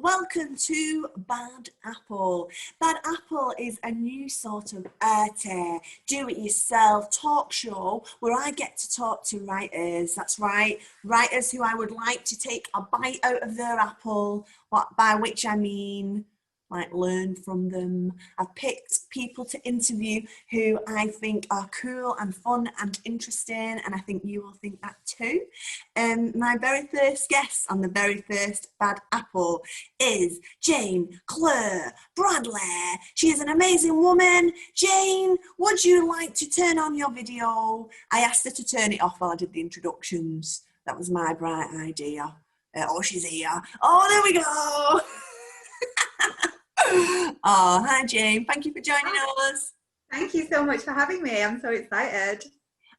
welcome to Bad Apple. Bad Apple is a new sort of arty, do-it-yourself talk show where I get to talk to writers. That's right, writers who I would like to take a bite out of their apple, by which I mean like learn from them. I've picked people to interview who I think are cool and fun and interesting, and I think you will think that too. My very first guest on the very first Bad Apple is Jane Claire Bradley. She is an amazing woman. Jane, would you like to turn on your video? I asked her to turn it off while I did the introductions. That was my bright idea. Oh, she's here. Oh, there we go. Oh, hi Jane, thank you for joining us. Thank you so much for having me. I'm so excited.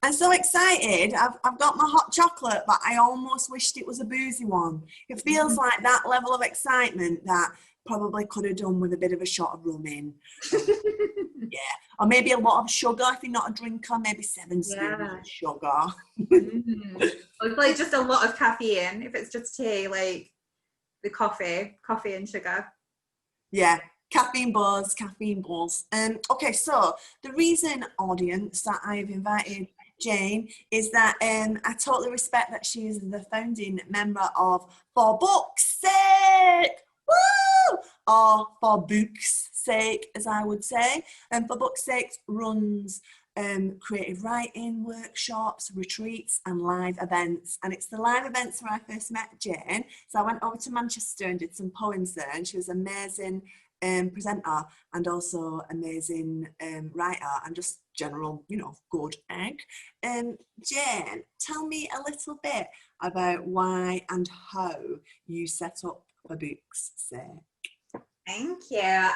I'm so excited. I've got my hot chocolate, but I almost wished it was a boozy one. It feels like that level of excitement that probably could have done with a bit of a shot of rum in. Yeah, or maybe a lot of sugar if you're not a drinker, maybe 7 spoons of sugar. Or like just a lot of caffeine. If it's just tea, like the coffee and sugar. Yeah, caffeine buzz. Okay, so the reason, audience, that I've invited Jane is that I totally respect that she is the founding member of For Book's Sake, woo! Or For Book's Sake, as I would say. And For Book's Sake runs creative writing workshops, retreats and live events, and it's the live events where I first met Jane. So I went over to Manchester and did some poems there, and she was amazing presenter and also amazing writer and just general, good egg. Jane, tell me a little bit about why and how you set up For Book's Sake. Thank you.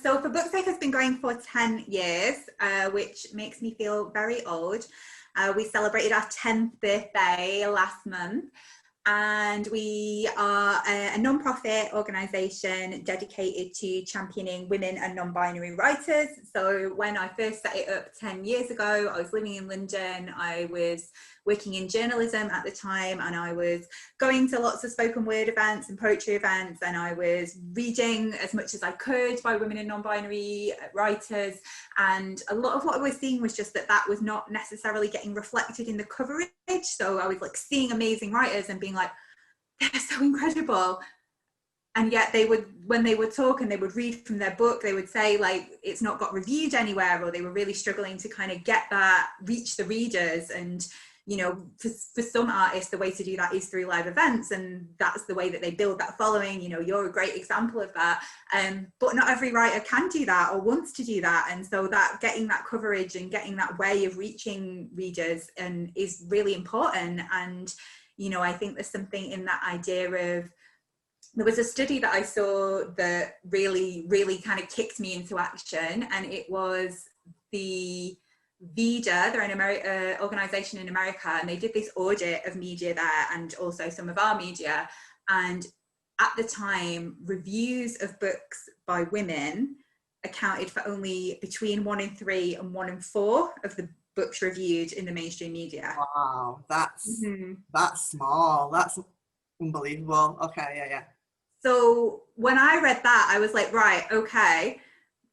So For Book's Sake has been going for 10 years, which makes me feel very old. We celebrated our 10th birthday last month, and we are a non-profit organisation dedicated to championing women and non-binary writers. So when I first set it up 10 years ago, I was living in London. I was working in journalism at the time, and I was going to lots of spoken word events and poetry events, and I was reading as much as I could by women and non-binary writers, and a lot of what I was seeing was just that was not necessarily getting reflected in the coverage. So I was like seeing amazing writers and being like, they're so incredible, and yet they would, when they would talk and they would read from their book, they would say like it's not got reviewed anywhere, or they were really struggling to kind of get that, reach the readers. And for some artists, the way to do that is through live events, and that's the way that they build that following. You're a great example of that. But not every writer can do that or wants to do that. And so that getting that coverage and getting that way of reaching readers is really important. And, I think there's something in that idea of, there was a study that I saw that really, really kind of kicked me into action, and it was the Vida. They're an organisation in America, and they did this audit of media there and also some of our media. And at the time, reviews of books by women accounted for only between 1 in 3 and 1 in 4 of the books reviewed in the mainstream media. Wow, that's small. That's unbelievable. Okay, yeah. So when I read that, I was like, right, okay,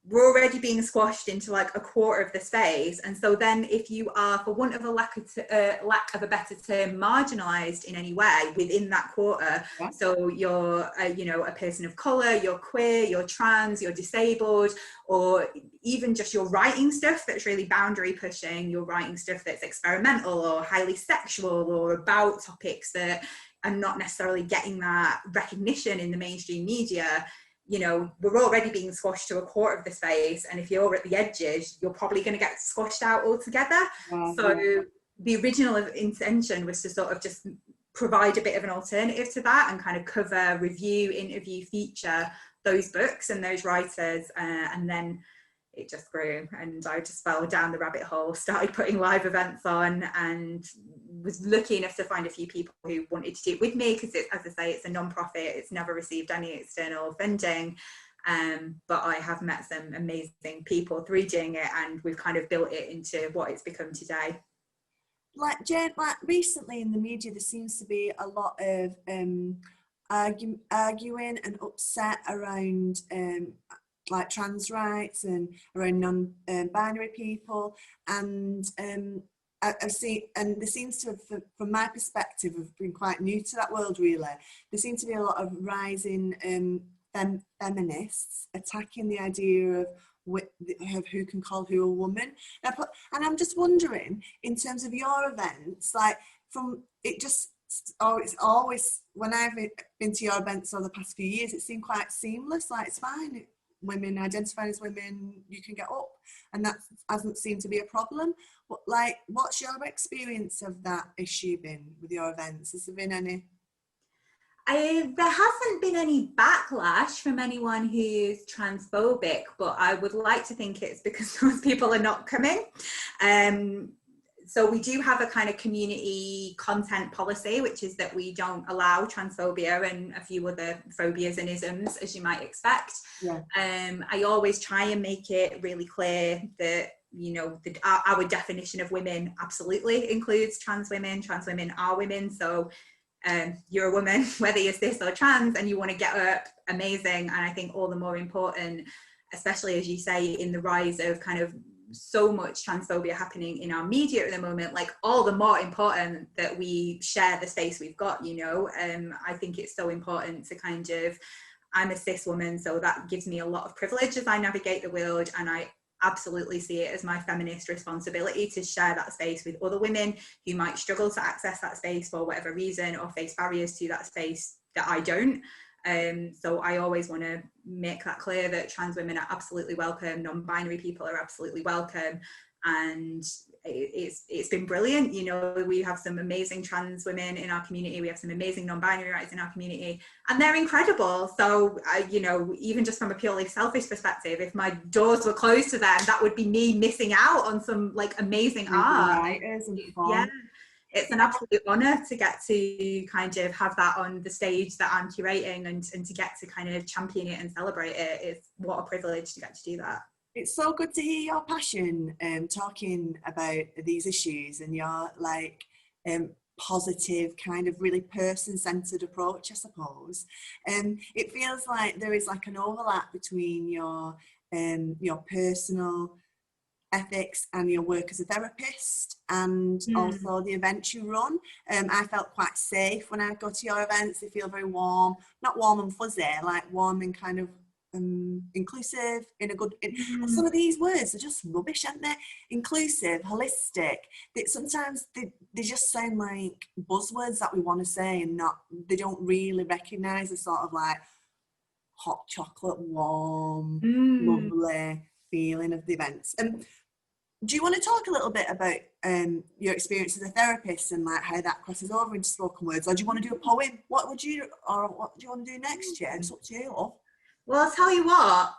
we're already being squashed into like a quarter of the space. And so then if you are, for want of a lack of a better term, marginalized in any way within that quarter, so you're a person of color, you're queer, you're trans, you're disabled, or even just you're writing stuff that's really boundary pushing, you're writing stuff that's experimental or highly sexual or about topics that are not necessarily getting that recognition in the mainstream media, we're already being squashed to a quarter of the space, and if you're at the edges, you're probably going to get squashed out altogether. So the original intention was to sort of just provide a bit of an alternative to that and kind of cover, review, interview, feature those books and those writers, and then it just grew, and I just fell down the rabbit hole, started putting live events on, and was lucky enough to find a few people who wanted to do it with me, because as I say, it's a non-profit, it's never received any external funding, but I have met some amazing people through doing it, and we've kind of built it into what it's become today. Like Jane, like recently in the media there seems to be a lot of arguing and upset around like trans rights and around non-binary people, and I've seen, and there seems to have, from my perspective, I've been quite new to that world really. There seems to be a lot of rising feminists attacking the idea of who can call who a woman. And I'm just wondering, in terms of your events, like from it just. Oh, it's always, when I've been to your events over the past few years, it seemed quite seamless. Like, it's fine, women identifying as women, you can get up, and that hasn't seemed to be a problem. But like, what's your experience of that issue been with your events? Has there been any? There hasn't been any backlash from anyone who's transphobic, but I would like to think it's because those people are not coming. So we do have a kind of community content policy, which is that we don't allow transphobia and a few other phobias and isms, as you might expect. Yeah. I always try and make it really clear that, you know, our definition of women absolutely includes trans women. Trans women are women. So you're a woman, whether you're cis or trans, and you want to get up, amazing. And I think all the more important, especially as you say, in the rise of kind of so much transphobia happening in our media at the moment, like all the more important that we share the space we've got, you know. I think it's so important to kind of, I'm a cis woman, so that gives me a lot of privilege as I navigate the world, and I absolutely see it as my feminist responsibility to share that space with other women who might struggle to access that space for whatever reason, or face barriers to that space that I don't. So I always want to make that clear that trans women are absolutely welcome, non-binary people are absolutely welcome, and it's been brilliant. You know, we have some amazing trans women in our community, we have some amazing non-binary rights in our community, and they're incredible. So you know, even just from a purely selfish perspective, if my doors were closed to them, that would be me missing out on some like amazing art. Yeah. It's an absolute honour to get to kind of have that on the stage that I'm curating, and to get to kind of champion it and celebrate it. It's what a privilege to get to do that. It's so good to hear your passion talking about these issues, and your like positive kind of really person-centered approach, I suppose. It feels like there is like an overlap between your personal ethics and your work as a therapist, and also the events you run. I felt quite safe when I go to your events. They feel very warm, not warm and fuzzy, like warm and kind of inclusive in a good, some of these words are just rubbish, aren't they? Inclusive, holistic, sometimes they just sound like buzzwords that we want to say, and they don't really recognise the sort of like hot chocolate, warm, lovely feeling of the events. Do you want to talk a little bit about your experience as a therapist and like how that crosses over into spoken words, or do you want to do a poem? What do you want to do next year? It's up to you. Well, I'll tell you what,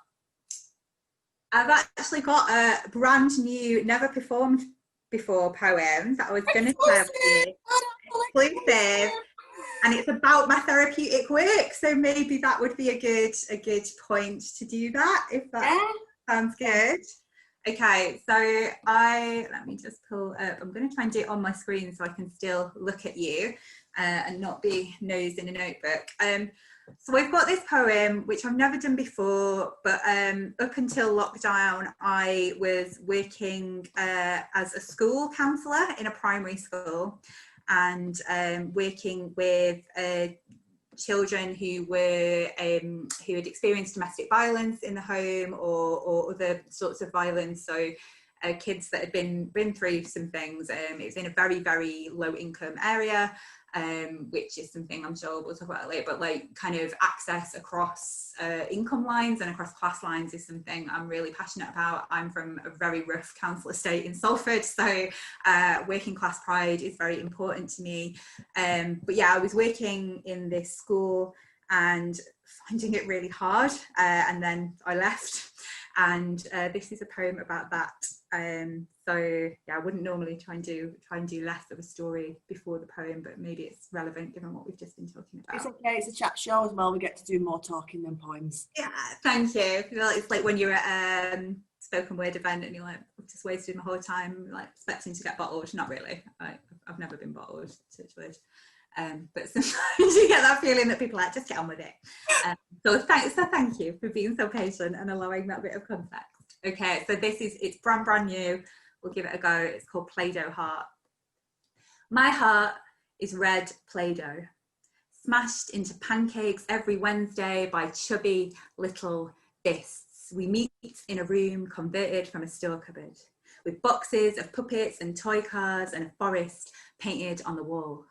I've actually got a brand new, never performed before poem that I was going to tell you. Exclusive. And it's about my therapeutic work, so maybe that would be a good point to do that, if that sounds good. Okay, so let me just pull up, I'm going to try and do it on my screen so I can still look at you and not be nosed in a notebook. So we've got this poem, which I've never done before, but up until lockdown, I was working as a school counsellor in a primary school, and working with children who had experienced domestic violence in the home, or other sorts of violence. So kids that had been through some things. It was in a very, very low income area, which is something I'm sure we'll talk about later, but like kind of access across income lines and across class lines is something I'm really passionate about. I'm from a very rough council estate in Salford, so working class pride is very important to me. But yeah, I was working in this school and finding it really hard, and then I left, and this is a poem about that. So yeah, I wouldn't normally try and do less of a story before the poem, but maybe it's relevant given what we've just been talking about. It's okay, it's a chat show as well. We get to do more talking than poems. Yeah, thank you. I feel like it's like when you're at a spoken word event and you're like, I've just wasted my whole time like expecting to get bottled. Not really. I've never been bottled, touch wood. But sometimes you get that feeling that people are like, just get on with it. So thank you for being so patient and allowing that bit of context. Okay, so it's brand new. We'll give it a go. It's called Play-Doh Heart. My heart is red Play-Doh, smashed into pancakes every Wednesday by chubby little fists. We meet in a room converted from a store cupboard, with boxes of puppets and toy cars and a forest painted on the wall.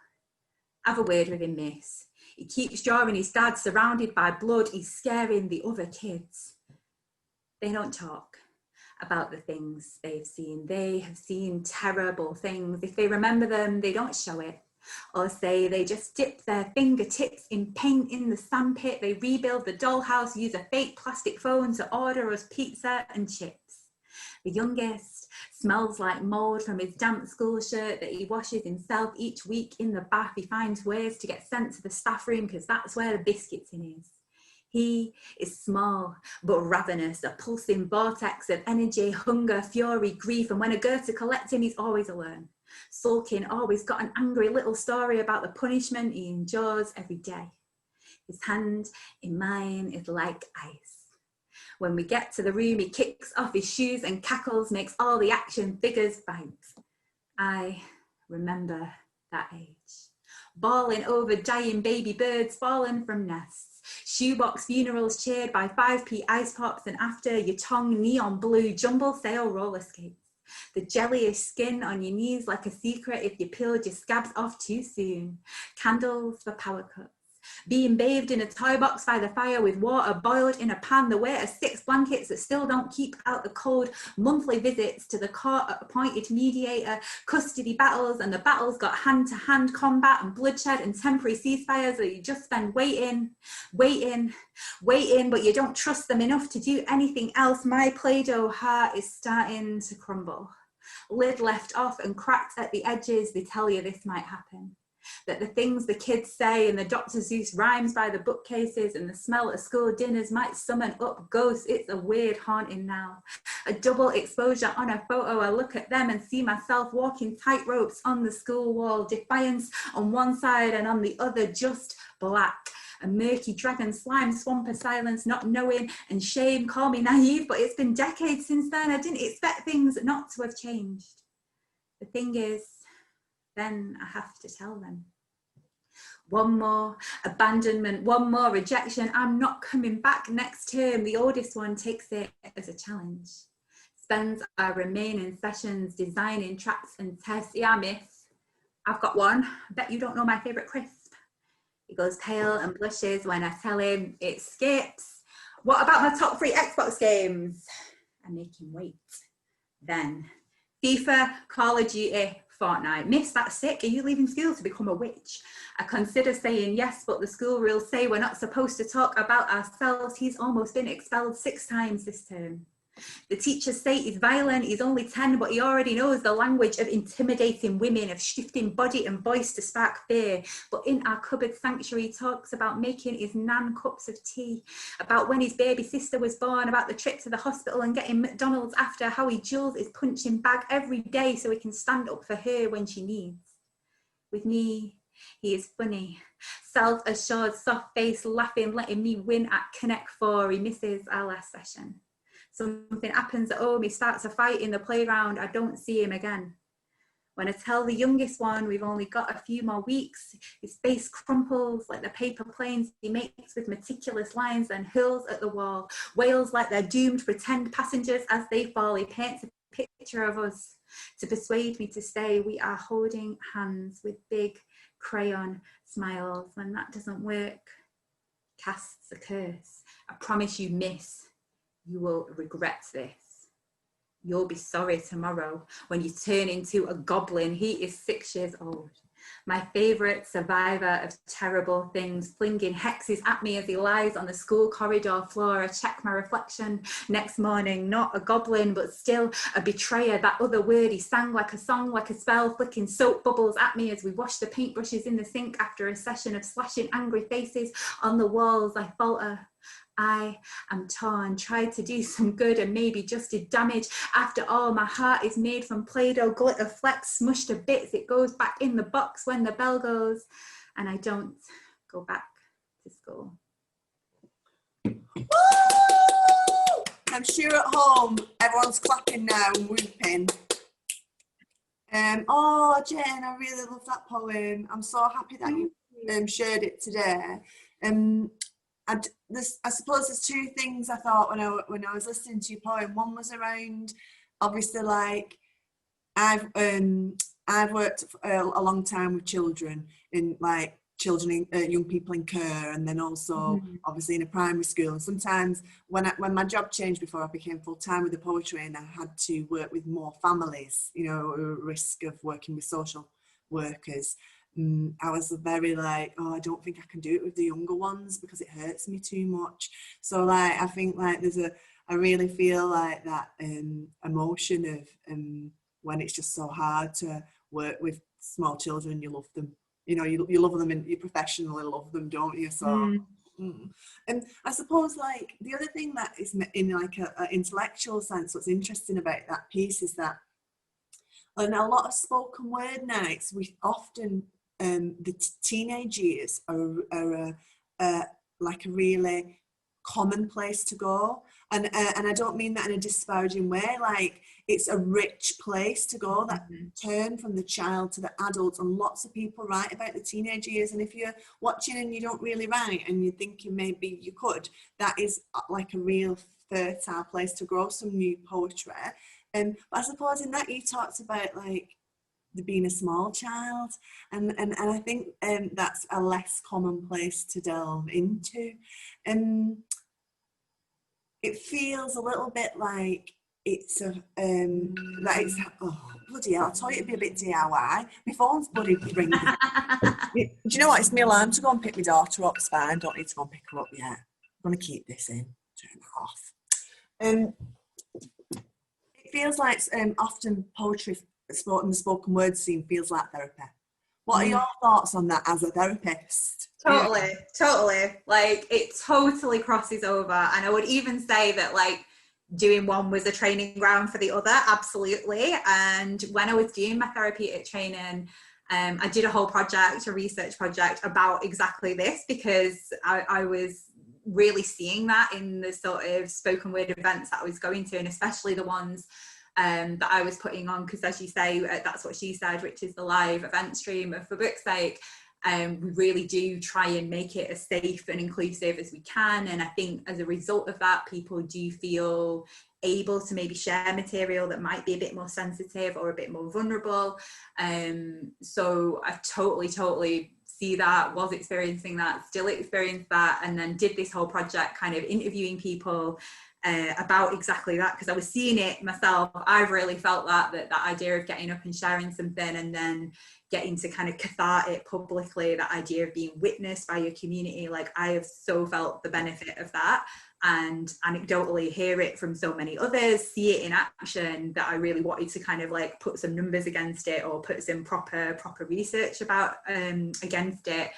Have a word with him, miss. He keeps drawing his dad surrounded by blood. He's scaring the other kids. They don't talk about the things they've seen. They have seen terrible things. If they remember them, they don't show it. Or say they just dip their fingertips in paint in the sandpit. They rebuild the dollhouse, use a fake plastic phone to order us pizza and chips. The youngest smells like mould from his damp school shirt that he washes himself each week in the bath. He finds ways to get sent to the staff room because that's where the biscuits in is. He is small but ravenous, a pulsing vortex of energy, hunger, fury, grief, and when I go to collect him, he's always alone, sulking, always got an angry little story about the punishment he endures every day. His hand in mine is like ice. When we get to the room, he kicks off his shoes and cackles, makes all the action figures bite. I remember that age. Bawling over dying baby birds fallen from nests. Shoebox funerals cheered by 5p ice pops, and after your tongue neon blue jumble sale roller skates. The jellyish skin on your knees like a secret if you peeled your scabs off too soon. Candles for power cuts. Being bathed in a toy box by the fire with water boiled in a pan, the weight of 6 blankets that still don't keep out the cold, monthly visits to the court-appointed mediator, custody battles, and the battles got hand-to-hand combat and bloodshed and temporary ceasefires that you just spend waiting, but you don't trust them enough to do anything else. My Play-Doh heart is starting to crumble. Lid left off and cracked at the edges, they tell you this might happen. That the things the kids say and the Dr. Seuss rhymes by the bookcases and the smell of school dinners might summon up ghosts. It's a weird haunting now. A double exposure on a photo. I look at them and see myself walking tightropes on the school wall. Defiance on one side and on the other just black. A murky dragon slime swamp of silence, not knowing, and shame. Call me naive, but it's been decades since then. I didn't expect things not to have changed. The thing is, then I have to tell them. One more abandonment, one more rejection. I'm not coming back next term. The oldest one takes it as a challenge. Spends our remaining sessions designing traps and tests. Yeah, miss, I've got one. I bet you don't know my favourite crisp. He goes pale and blushes when I tell him it skips. What about my top 3 Xbox games? I make him wait. Then FIFA, Call of Duty, Fortnite. Miss, that's sick. Are you leaving school to become a witch? I consider saying yes, but the school rules say we're not supposed to talk about ourselves. He's almost been expelled 6 times this term. The teachers say he's violent, he's only 10, but he already knows the language of intimidating women, of shifting body and voice to spark fear. But in our cupboard sanctuary, he talks about making his nan cups of tea, about when his baby sister was born, about the trip to the hospital and getting McDonald's after, how he jewels his punching bag every day so he can stand up for her when she needs. With me, he is funny, self-assured, soft face, laughing, letting me win at Connect 4. He misses our last session. Something happens at home, he starts a fight in the playground, I don't see him again. When I tell the youngest one we've only got a few more weeks, his face crumples like the paper planes he makes with meticulous lines, then hurls at the wall, wails like they're doomed pretend passengers as they fall. He paints a picture of us to persuade me to stay. We are holding hands with big crayon smiles. When that doesn't work, casts a curse. I promise you, miss, you will regret this. You'll be sorry tomorrow when you turn into a goblin. He is 6 years old. My favourite survivor of terrible things, flinging hexes at me as he lies on the school corridor floor. I check my reflection next morning. Not a goblin, but still a betrayer. That other word he sang like a song, like a spell, flicking soap bubbles at me as we wash the paintbrushes in the sink after a session of slashing angry faces on the walls. I falter. I am torn, tried to do some good and maybe just did damage. After all, my heart is made from Play-Doh, glitter flecks, smushed to bits. It goes back in the box when the bell goes. and I don't go back to school. Woo! I'm sure at home everyone's clapping now and whooping. Oh, Jane, I really love that poem. I'm so happy that you shared it today. I suppose there's two things I thought when I was listening to your poem. One was around, obviously, like I've worked a long time with children in like young people in care, and then also obviously in a primary school. And sometimes when my job changed before I became full time with the poetry, and I had to work with more families, you know, at risk of working with social workers. I was very like, oh, I don't think I can do it with the younger ones because it hurts me too much. So like, I think like I really feel like that emotion of when it's just so hard to work with small children, you love them. You know, you love them and you professionally love them, don't you? So, and I suppose like the other thing that is in like a intellectual sense, what's interesting about that piece is that in a lot of spoken word nights, we often the teenage years are like a really common place to go, and I don't mean that in a disparaging way. Like it's a rich place to go, that turn from the child to the adult, and lots of people write about the teenage years. And if you're watching and you don't really write and you're thinking maybe you could, that is like a real fertile place to grow some new poetry. But I suppose in that you talked about like being a small child, and I think that's a less common place to delve into. It feels a little bit like it's a that it's oh bloody hell, I thought it'd be a bit DIY. My phone's bloody ringing. Do you know what? It's my alarm to go and pick my daughter up. It's fine. Don't need to go and pick her up yet. I'm gonna keep this in. Turn it off. It feels like often poetry in the spoken word scene feels like therapy. What are your thoughts on that as a therapist? Totally. Like it totally crosses over. And I would even say that like doing one was a training ground for the other. Absolutely. And when I was doing my therapeutic training, I did a whole project, a research project about exactly this, because I was really seeing that in the sort of spoken word events that I was going to, and especially the ones that I was putting on, because as you say, that's what she said, which is the live event stream of For Book's Sake. We really do try and make it as safe and inclusive as we can, and I think as a result of that, people do feel able to maybe share material that might be a bit more sensitive or a bit more vulnerable. So I totally see that, was experiencing that, still experience that, and then did this whole project kind of interviewing people about exactly that, because I was seeing it myself. I've really felt that idea of getting up and sharing something and then getting to kind of cathartic publicly, that idea of being witnessed by your community, like I have so felt the benefit of that, and anecdotally hear it from so many others, see it in action, that I really wanted to kind of like put some numbers against it, or put some proper research about against it.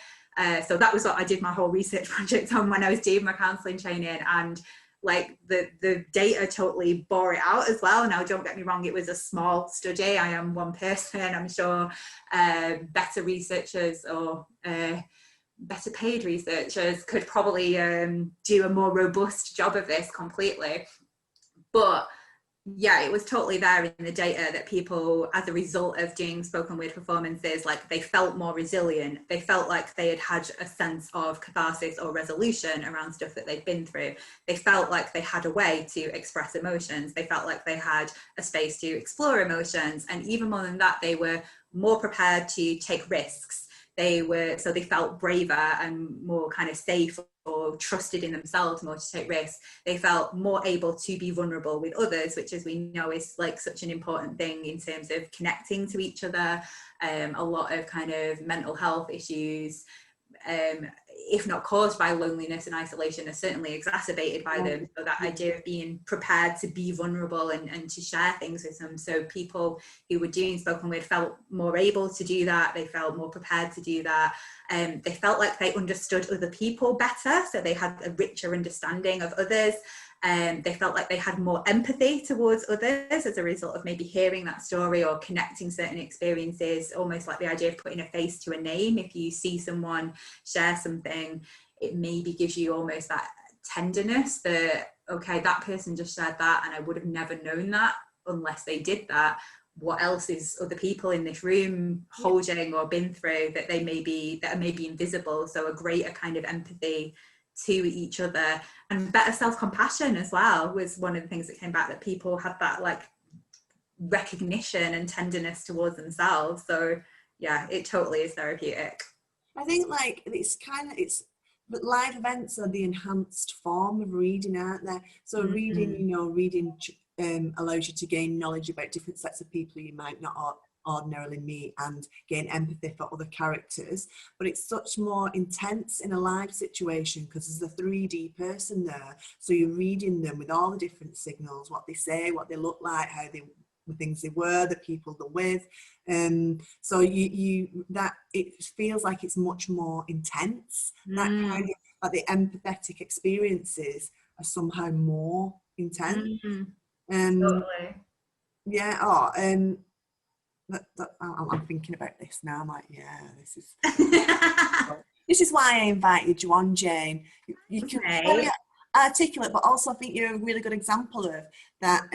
So that was what I did my whole research project on when I was doing my counselling training, and like the data totally bore it out as well. Now don't get me wrong, it was a small study, I am one person. I'm sure better researchers or better paid researchers could probably do a more robust job of this completely, but yeah, it was totally there in the data that people, as a result of doing spoken word performances, like they felt more resilient. They felt like they had a sense of catharsis or resolution around stuff that they'd been through. They felt like they had a way to express emotions. They felt like they had a space to explore emotions. And even more than that, they were more prepared to take risks. They felt braver and more kind of safe, or trusted in themselves more to take risks. They felt more able to be vulnerable with others, which, as we know, is like such an important thing in terms of connecting to each other. A lot of kind of mental health issues, if not caused by loneliness and isolation, are certainly exacerbated by them. So that idea of being prepared to be vulnerable and to share things with them. So people who were doing spoken word felt more able to do that. They felt more prepared to do that. They felt like they understood other people better. So they had a richer understanding of others. They felt like they had more empathy towards others as a result of maybe hearing that story or connecting certain experiences, almost like the idea of putting a face to a name. If you see someone share something, it maybe gives you almost that tenderness that, okay, that person just shared that and I would have never known that unless they did that. What else is other people in this room holding or been through that they that are maybe invisible? So a greater kind of empathy to each other, and better self-compassion as well was one of the things that came back, that people had that like recognition and tenderness towards themselves. So yeah, it totally is therapeutic. I think like but live events are the enhanced form of reading, aren't they? So reading allows you to gain knowledge about different sets of people you might not ordinarily meet, and gain empathy for other characters. But it's such more intense in a live situation because there's a 3D person there. So you're reading them with all the different signals, what they say, what they look like, how they, the things they were, the people they're with. So it feels like it's much more intense. That kind of, like, the empathetic experiences are somehow more intense. Totally. Yeah. I'm thinking about this now. I'm like, yeah, this is this is why I invited you on, Jane. You can be very articulate, but also I think you're a really good example of that.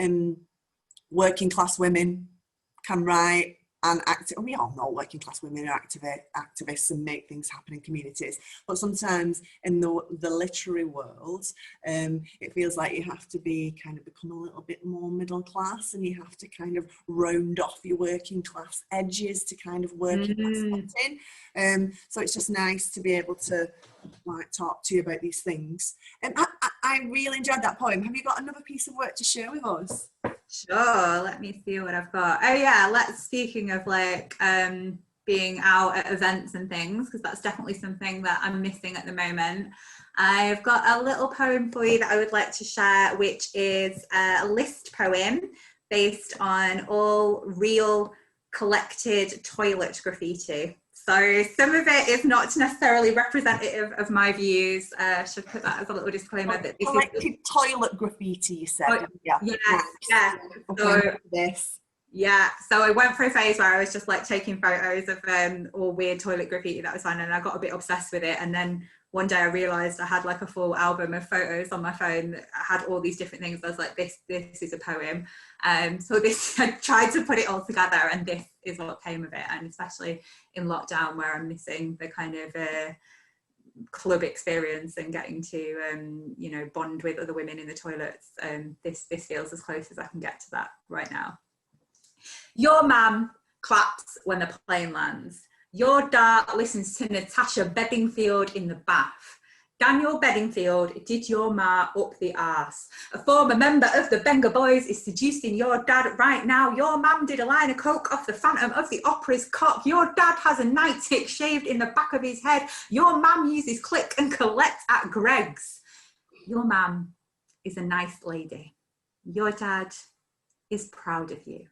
Working class women can write and act. We all know working class women are activists and make things happen in communities. But sometimes in the literary world, it feels like you have to become a little bit more middle class, and you have to kind of round off your working class edges to kind of working class footing. So it's just nice to be able to like talk to you about these things. And I really enjoyed that poem. Have you got another piece of work to share with us? Sure, let me see what I've got. Oh yeah, speaking of like being out at events and things, because that's definitely something that I'm missing at the moment. I've got a little poem for you that I would like to share, which is a list poem based on all real collected toilet graffiti. So some of it is not necessarily representative of my views. Should put that as a little disclaimer. That this collected toilet graffiti, you said. Yeah. So I went for a phase where I was just like taking photos of all weird toilet graffiti that I was finding, and I got a bit obsessed with it. And then one day I realised I had like a full album of photos on my phone that had all these different things. I was like, this is a poem. So I tried to put it all together, and this is what came of it. And especially in lockdown, where I'm missing the kind of club experience and getting to bond with other women in the toilets, this feels as close as I can get to that right now. Your mum claps when the plane lands. Your dad listens to Natasha Bedingfield in the bath. Daniel Bedingfield did your ma up the arse. A former member of the Benga Boys is seducing your dad right now. Your mum did a line of coke off the Phantom of the Opera's cock. Your dad has a night tick shaved in the back of his head. Your mum uses click and collect at Greg's. Your mum is a nice lady. Your dad is proud of you.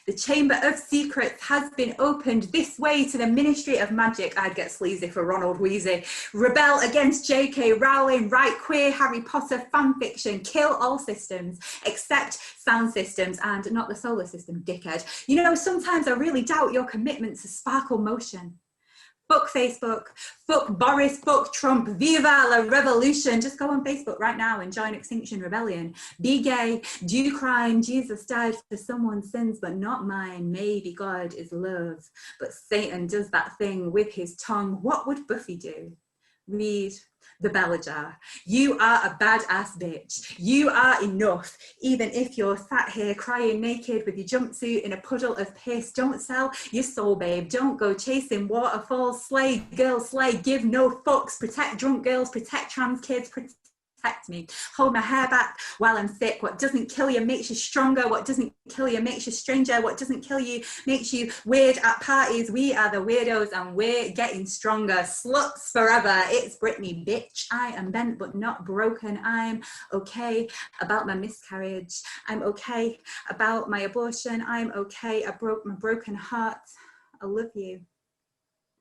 The Chamber of Secrets has been opened this way to the Ministry of Magic. I'd get sleazy for Ronald Weasley. Rebel against J.K. Rowling, write queer Harry Potter fanfiction, kill all systems except sound systems and not the solar system, dickhead. You know, sometimes I really doubt your commitment to sparkle motion. Fuck Facebook, fuck Boris, fuck Trump, viva la revolution. Just go on Facebook right now and join Extinction Rebellion. Be gay, do crime, Jesus died for someone's sins but not mine. Maybe God is love, but Satan does that thing with his tongue. What would Buffy do? Read the Bell Jar. You are a badass bitch. You are enough. Even if you're sat here crying naked with your jumpsuit in a puddle of piss, don't sell your soul, babe. Don't go chasing waterfalls. Slay, girls, slay. Give no fucks. Protect drunk girls. Protect trans kids. Protect me. Hold my hair back while I'm sick. What doesn't kill you makes you stronger. What doesn't kill you makes you stranger. What doesn't kill you makes you weird at parties. We are the weirdos and we're getting stronger. Sluts forever. It's Britney, bitch. I am bent but not broken. I'm okay about my miscarriage. I'm okay about my abortion. I'm okay. I broke my broken heart. I love you,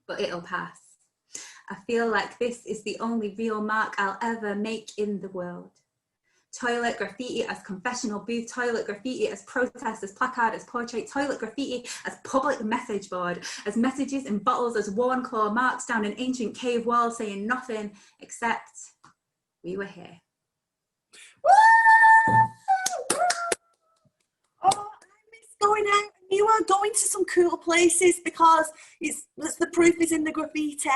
but it'll pass. I feel like this is the only real mark I'll ever make in the world. toilet graffiti as confessional booth, toilet graffiti as protest, as placard, as portrait, toilet graffiti as public message board, as messages in bottles, as worn claw marks down an ancient cave wall saying nothing except we were here. Oh, I miss going out. You are going to some cool places because the proof is in the graffiti.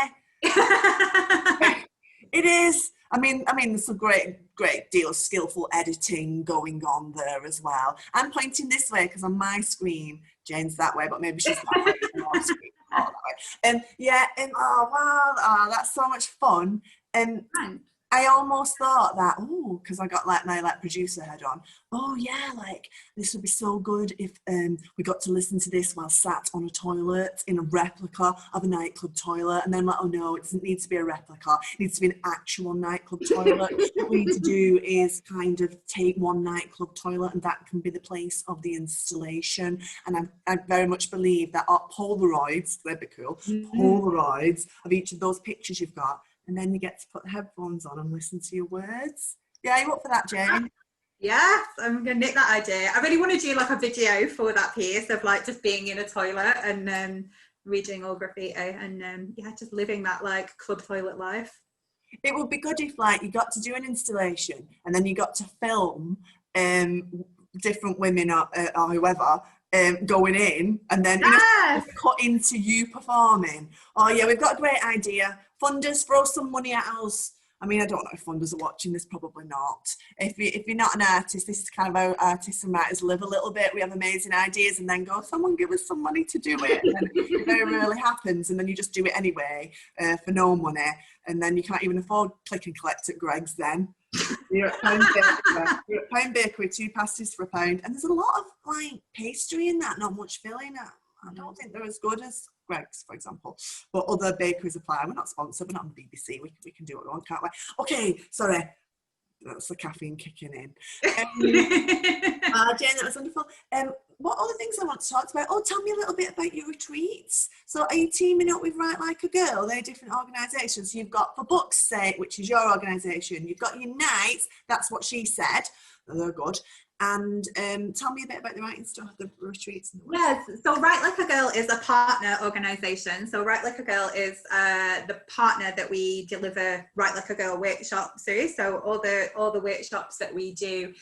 It is. I mean, there's a great deal of skillful editing going on there as well. I'm pointing this way because on my screen, Jane's that way, but maybe she's that way. That way. Oh wow, that's so much fun. And I almost thought that, because I got like my producer head on. Oh yeah, like this would be so good if we got to listen to this while sat on a toilet in a replica of a nightclub toilet. And then like, oh no, it doesn't need to be a replica. It needs to be an actual nightclub toilet. What we need to do is kind of take one nightclub toilet and that can be the place of the installation. And I very much believe that Polaroids, they'd be cool, Polaroids of each of those pictures you've got. And then you get to put the headphones on and listen to your words. Yeah, you up for that, Jane? Yes, I'm going to nick that idea. I really want to do like a video for that piece of like just being in a toilet and reading all graffiti and just living that like club toilet life. It would be good if like you got to do an installation and then you got to film different women or whoever going in and then cut into you performing. Oh yeah, we've got a great idea. Funders, throw some money at us. I mean, I don't know if funders are watching this, probably not. If you're not an artist, this is kind of how artists and writers live a little bit. We have amazing ideas and then go, someone give us some money to do it. And then it very rarely happens. And then you just do it anyway for no money. And then you can't even afford click and collect at Greg's then. You're at Pound Bakery, 2 pasties for £1. And there's a lot of like pastry in that, not much filling. I don't think they're as good as Greg's, for example, but other bakeries apply. We're not sponsored, we're not on the BBC, we can do what we want, can't we? Okay, sorry, that's the caffeine kicking in. Jane, that was wonderful. What other things I want to talk about? Oh, tell me a little bit about your retreats. So are you teaming up with Write Like a Girl? They're different organisations. You've got For Book's Sake, which is your organisation. You've got Unite, that's what she said. They're good. And tell me a bit about the writing stuff, the retreats. Yes, so Write Like a Girl is a partner organisation. So Write Like a Girl is the partner that we deliver Write Like a Girl workshops to. So all the workshops that we do,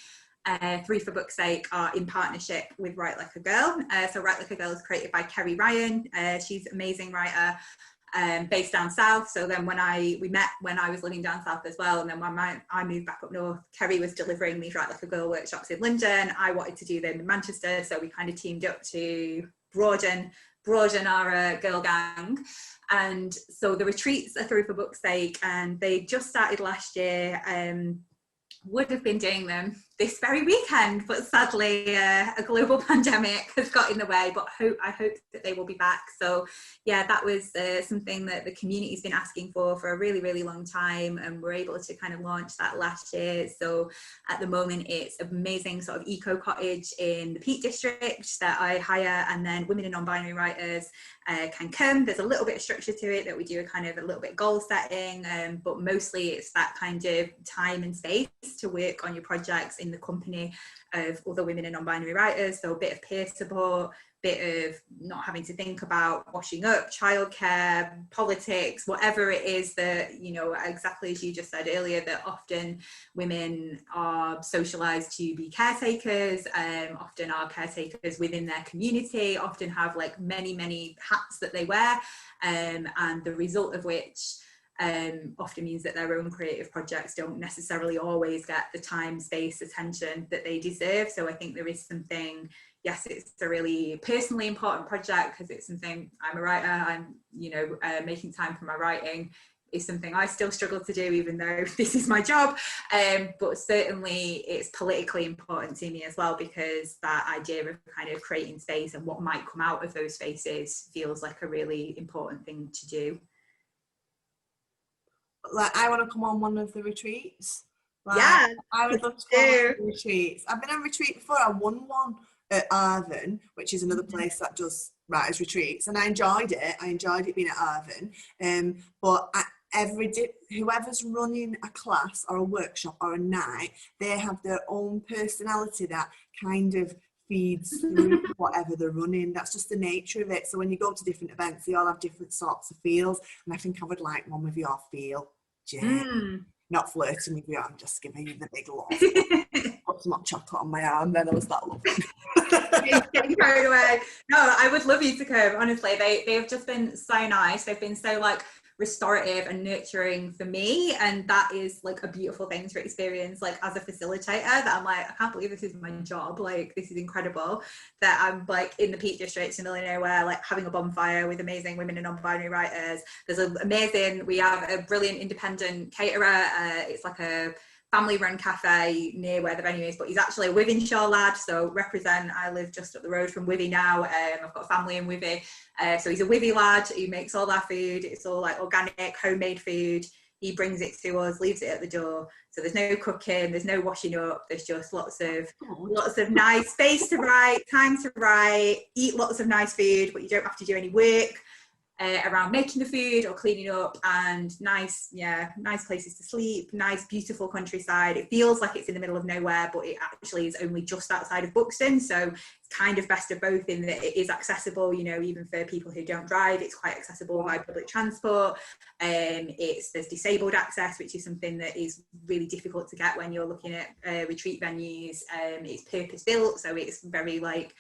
3 For Book's Sake, are in partnership with Write Like a Girl. So Write Like a Girl is created by Kerry Ryan. She's an amazing writer. Based down south. So then we met when I was living down south as well, and then when I moved back up north, Kerry was delivering these Write Like a Girl workshops in London. I wanted to do them in Manchester, so we kind of teamed up to broaden our girl gang. And so the retreats are through For Book's Sake, and they just started last year. Would have been doing them this very weekend, but sadly a global pandemic has got in the way, but I hope that they will be back. So yeah, that was something that the community's been asking for a really, really long time, and we're able to kind of launch that last year. So at the moment it's an amazing sort of eco cottage in the Peak District that I hire, and then women and non-binary writers can come. There's a little bit of structure to it that we do a little bit goal setting, but mostly it's that kind of time and space to work on your projects in the company of other women and non-binary writers. So a bit of peer support, bit of not having to think about washing up, childcare, politics, whatever it is that, you know, exactly as you just said earlier, that often women are socialized to be caretakers, often are caretakers within their community, often have like many hats that they wear, and the result of which often means that their own creative projects don't necessarily always get the time, space, attention that they deserve. So I think there is something, yes, it's a really personally important project because it's something, I'm a writer, I'm, you know, making time for my writing is something I still struggle to do, even though this is my job. But certainly it's politically important to me as well, because that idea of kind of creating space and what might come out of those spaces feels like a really important thing to do. Like, I want to come on one of the retreats. Like, yeah, I would love to go on the retreats. I've been on a retreat before. I won one at Arvin, which is another place that does writers' retreats, and I enjoyed it. I enjoyed it being at Arvin. But whoever's running a class or a workshop or a night, they have their own personality that kind of feeds through whatever they're running. That's just the nature of it. So when you go to different events, they all have different sorts of feels, and I think I would like one with your feel, Jane. Not flirting with you, I'm just giving you the big love. Put some hot chocolate on my arm, then I was that lovely. Getting carried away. No, I would love you to come, honestly. They've just been so nice. They've been so like restorative and nurturing for me, and that is like a beautiful thing to experience, like as a facilitator, that I'm like, I can't believe this is my job, like this is incredible, that I'm like in the Peak District in the middle of nowhere, like having a bonfire with amazing women and non-binary writers. There's an amazing, we have a brilliant independent caterer. It's like a family run cafe near where the venue is, but he's actually a Wythenshawe lad, so represent. I live just up the road from Withy now. I've got a family in Withy, so he's a Withy lad. He makes all our food. It's all like organic, homemade food. He brings it to us, leaves it at the door, so there's no cooking, there's no washing up, there's just lots of nice space to write, time to write, eat lots of nice food, but you don't have to do any work around making the food or cleaning up, and nice places to sleep, nice beautiful countryside. It feels like it's in the middle of nowhere, but it actually is only just outside of Buxton, so it's kind of best of both in that it is accessible, you know, even for people who don't drive. It's quite accessible by public transport. There's disabled access, which is something that is really difficult to get when you're looking at retreat venues. It's purpose built, so it's very like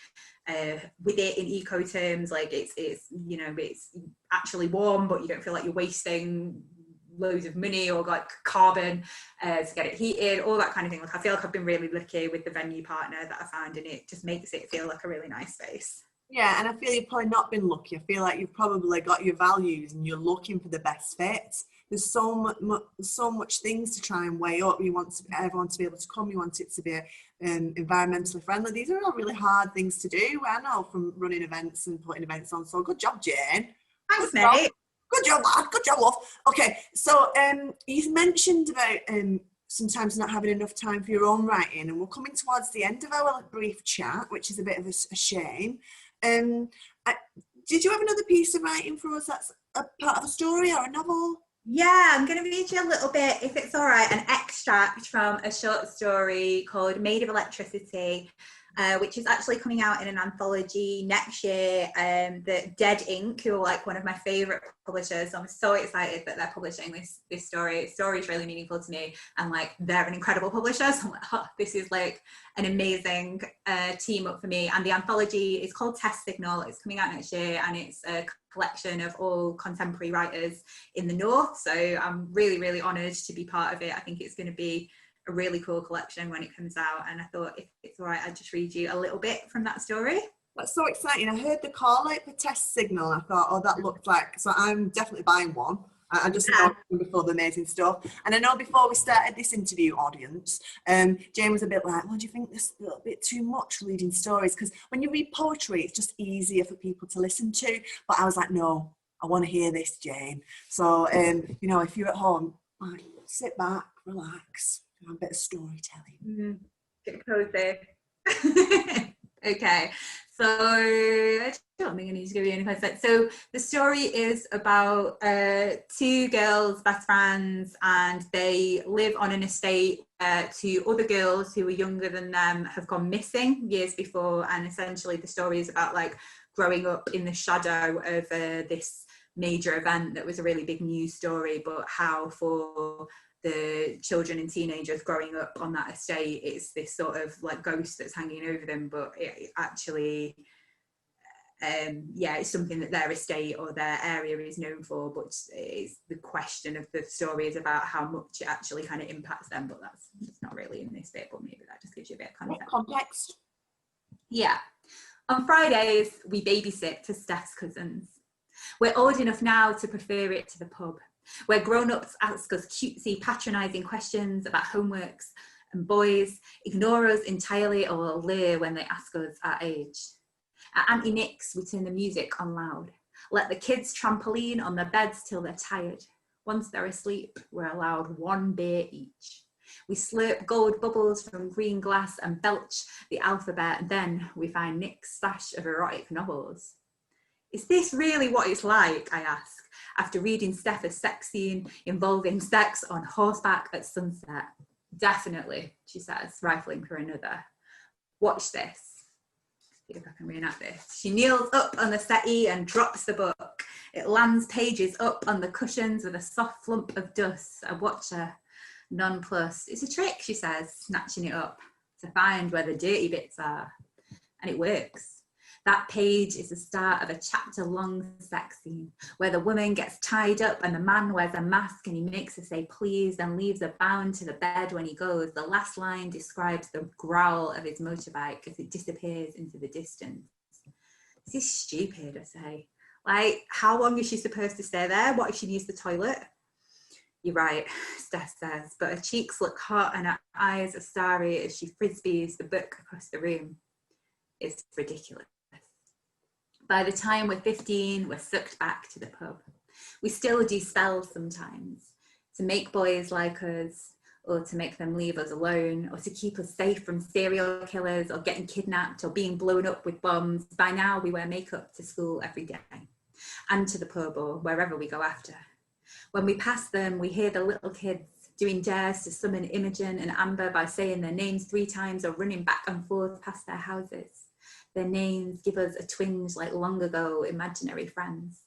with it in eco terms, like it's you know, it's actually warm, but you don't feel like you're wasting loads of money or like carbon to get it heated, all that kind of thing. Like I feel like I've been really lucky with the venue partner that I found, and it just makes it feel like a really nice space. Yeah, and I feel you've probably not been lucky. I feel like you've probably got your values and you're looking for the best fit. There's so much things to try and weigh up. You want everyone to be able to come. You want it to be environmentally friendly. These are all really hard things to do, I know, from running events and putting events on. So good job, Jane. Thanks, mate. Good job, lad. Good job, love. Okay, so you've mentioned about sometimes not having enough time for your own writing, and we're coming towards the end of our brief chat, which is a bit of a shame. Did you have another piece of writing for us that's a part of a story or a novel? Yeah, I'm going to read you a little bit, if it's all right, an extract from a short story called Made of Electricity, which is actually coming out in an anthology next year. That Dead Ink, who are like one of my favourite publishers, so I'm so excited that they're publishing this story. The story is really meaningful to me, and like they're an incredible publisher, so I'm like, oh, this is like an amazing team up for me. And the anthology is called Test Signal. It's coming out next year, and it's a collection of all contemporary writers in the North, so I'm really, really honoured to be part of it. I think it's going to be a really cool collection when it comes out, and I thought if it's all right, I'd just read you a little bit from that story. That's so exciting. I heard the call out for Test Signal. I thought, oh, that looks like, so I'm definitely buying one. I just know before the amazing stuff. And I know before we started this interview, audience, Jane was a bit like, well, do you think this is a little bit too much reading stories? Because when you read poetry, it's just easier for people to listen to. But I was like, no, I want to hear this, Jane. So, you know, if you're at home, like, sit back, relax, do a bit of storytelling. Get cozy. Okay, so I don't think I need to give you any context. So the story is about two girls, best friends, and they live on an estate. Two other girls who are younger than them have gone missing years before, and essentially the story is about like growing up in the shadow of this major event that was a really big news story, but how for the children and teenagers growing up on that estate, it's this sort of like ghost that's hanging over them, but it actually it's something that their estate or their area is known for, but it's the question of the story is about how much it actually kind of impacts them, but that's not really in this bit, but maybe that just gives you a bit of Context. Yeah. On Fridays we babysit for Steph's cousins. We're old enough now to prefer it to the pub, where grown-ups ask us cutesy, patronising questions about homeworks, and boys ignore us entirely or leer when they ask us our age. At Auntie Nick's, we turn the music on loud, let the kids trampoline on their beds till they're tired. Once they're asleep, we're allowed one beer each. We slurp gold bubbles from green glass and belch the alphabet, and then we find Nick's stash of erotic novels. Is this really what it's like, I ask, after reading Steph a sex scene involving sex on horseback at sunset. Definitely, she says, rifling for another. Watch this. See if I can reenact this. She kneels up on the settee and drops the book. It lands pages up on the cushions with a soft flump of dust. I watch her, nonplussed. It's a trick, she says, snatching it up, to find where the dirty bits are. And it works. That page is the start of a chapter-long sex scene where the woman gets tied up and the man wears a mask and he makes her say please, then leaves her bound to the bed when he goes. The last line describes the growl of his motorbike as it disappears into the distance. This is stupid, I say. Like, how long is she supposed to stay there? What if she needs the toilet? You're right, Steph says, but her cheeks look hot and her eyes are starry as she frisbees the book across the room. It's ridiculous. By the time we're 15, we're sucked back to the pub. We still do spells sometimes to make boys like us, or to make them leave us alone, or to keep us safe from serial killers, or getting kidnapped, or being blown up with bombs. By now, we wear makeup to school every day, and to the pub, or wherever we go after. When we pass them, we hear the little kids doing dares to summon Imogen and Amber by saying their names 3 times or running back and forth past their houses. Their names give us a twinge like long ago imaginary friends.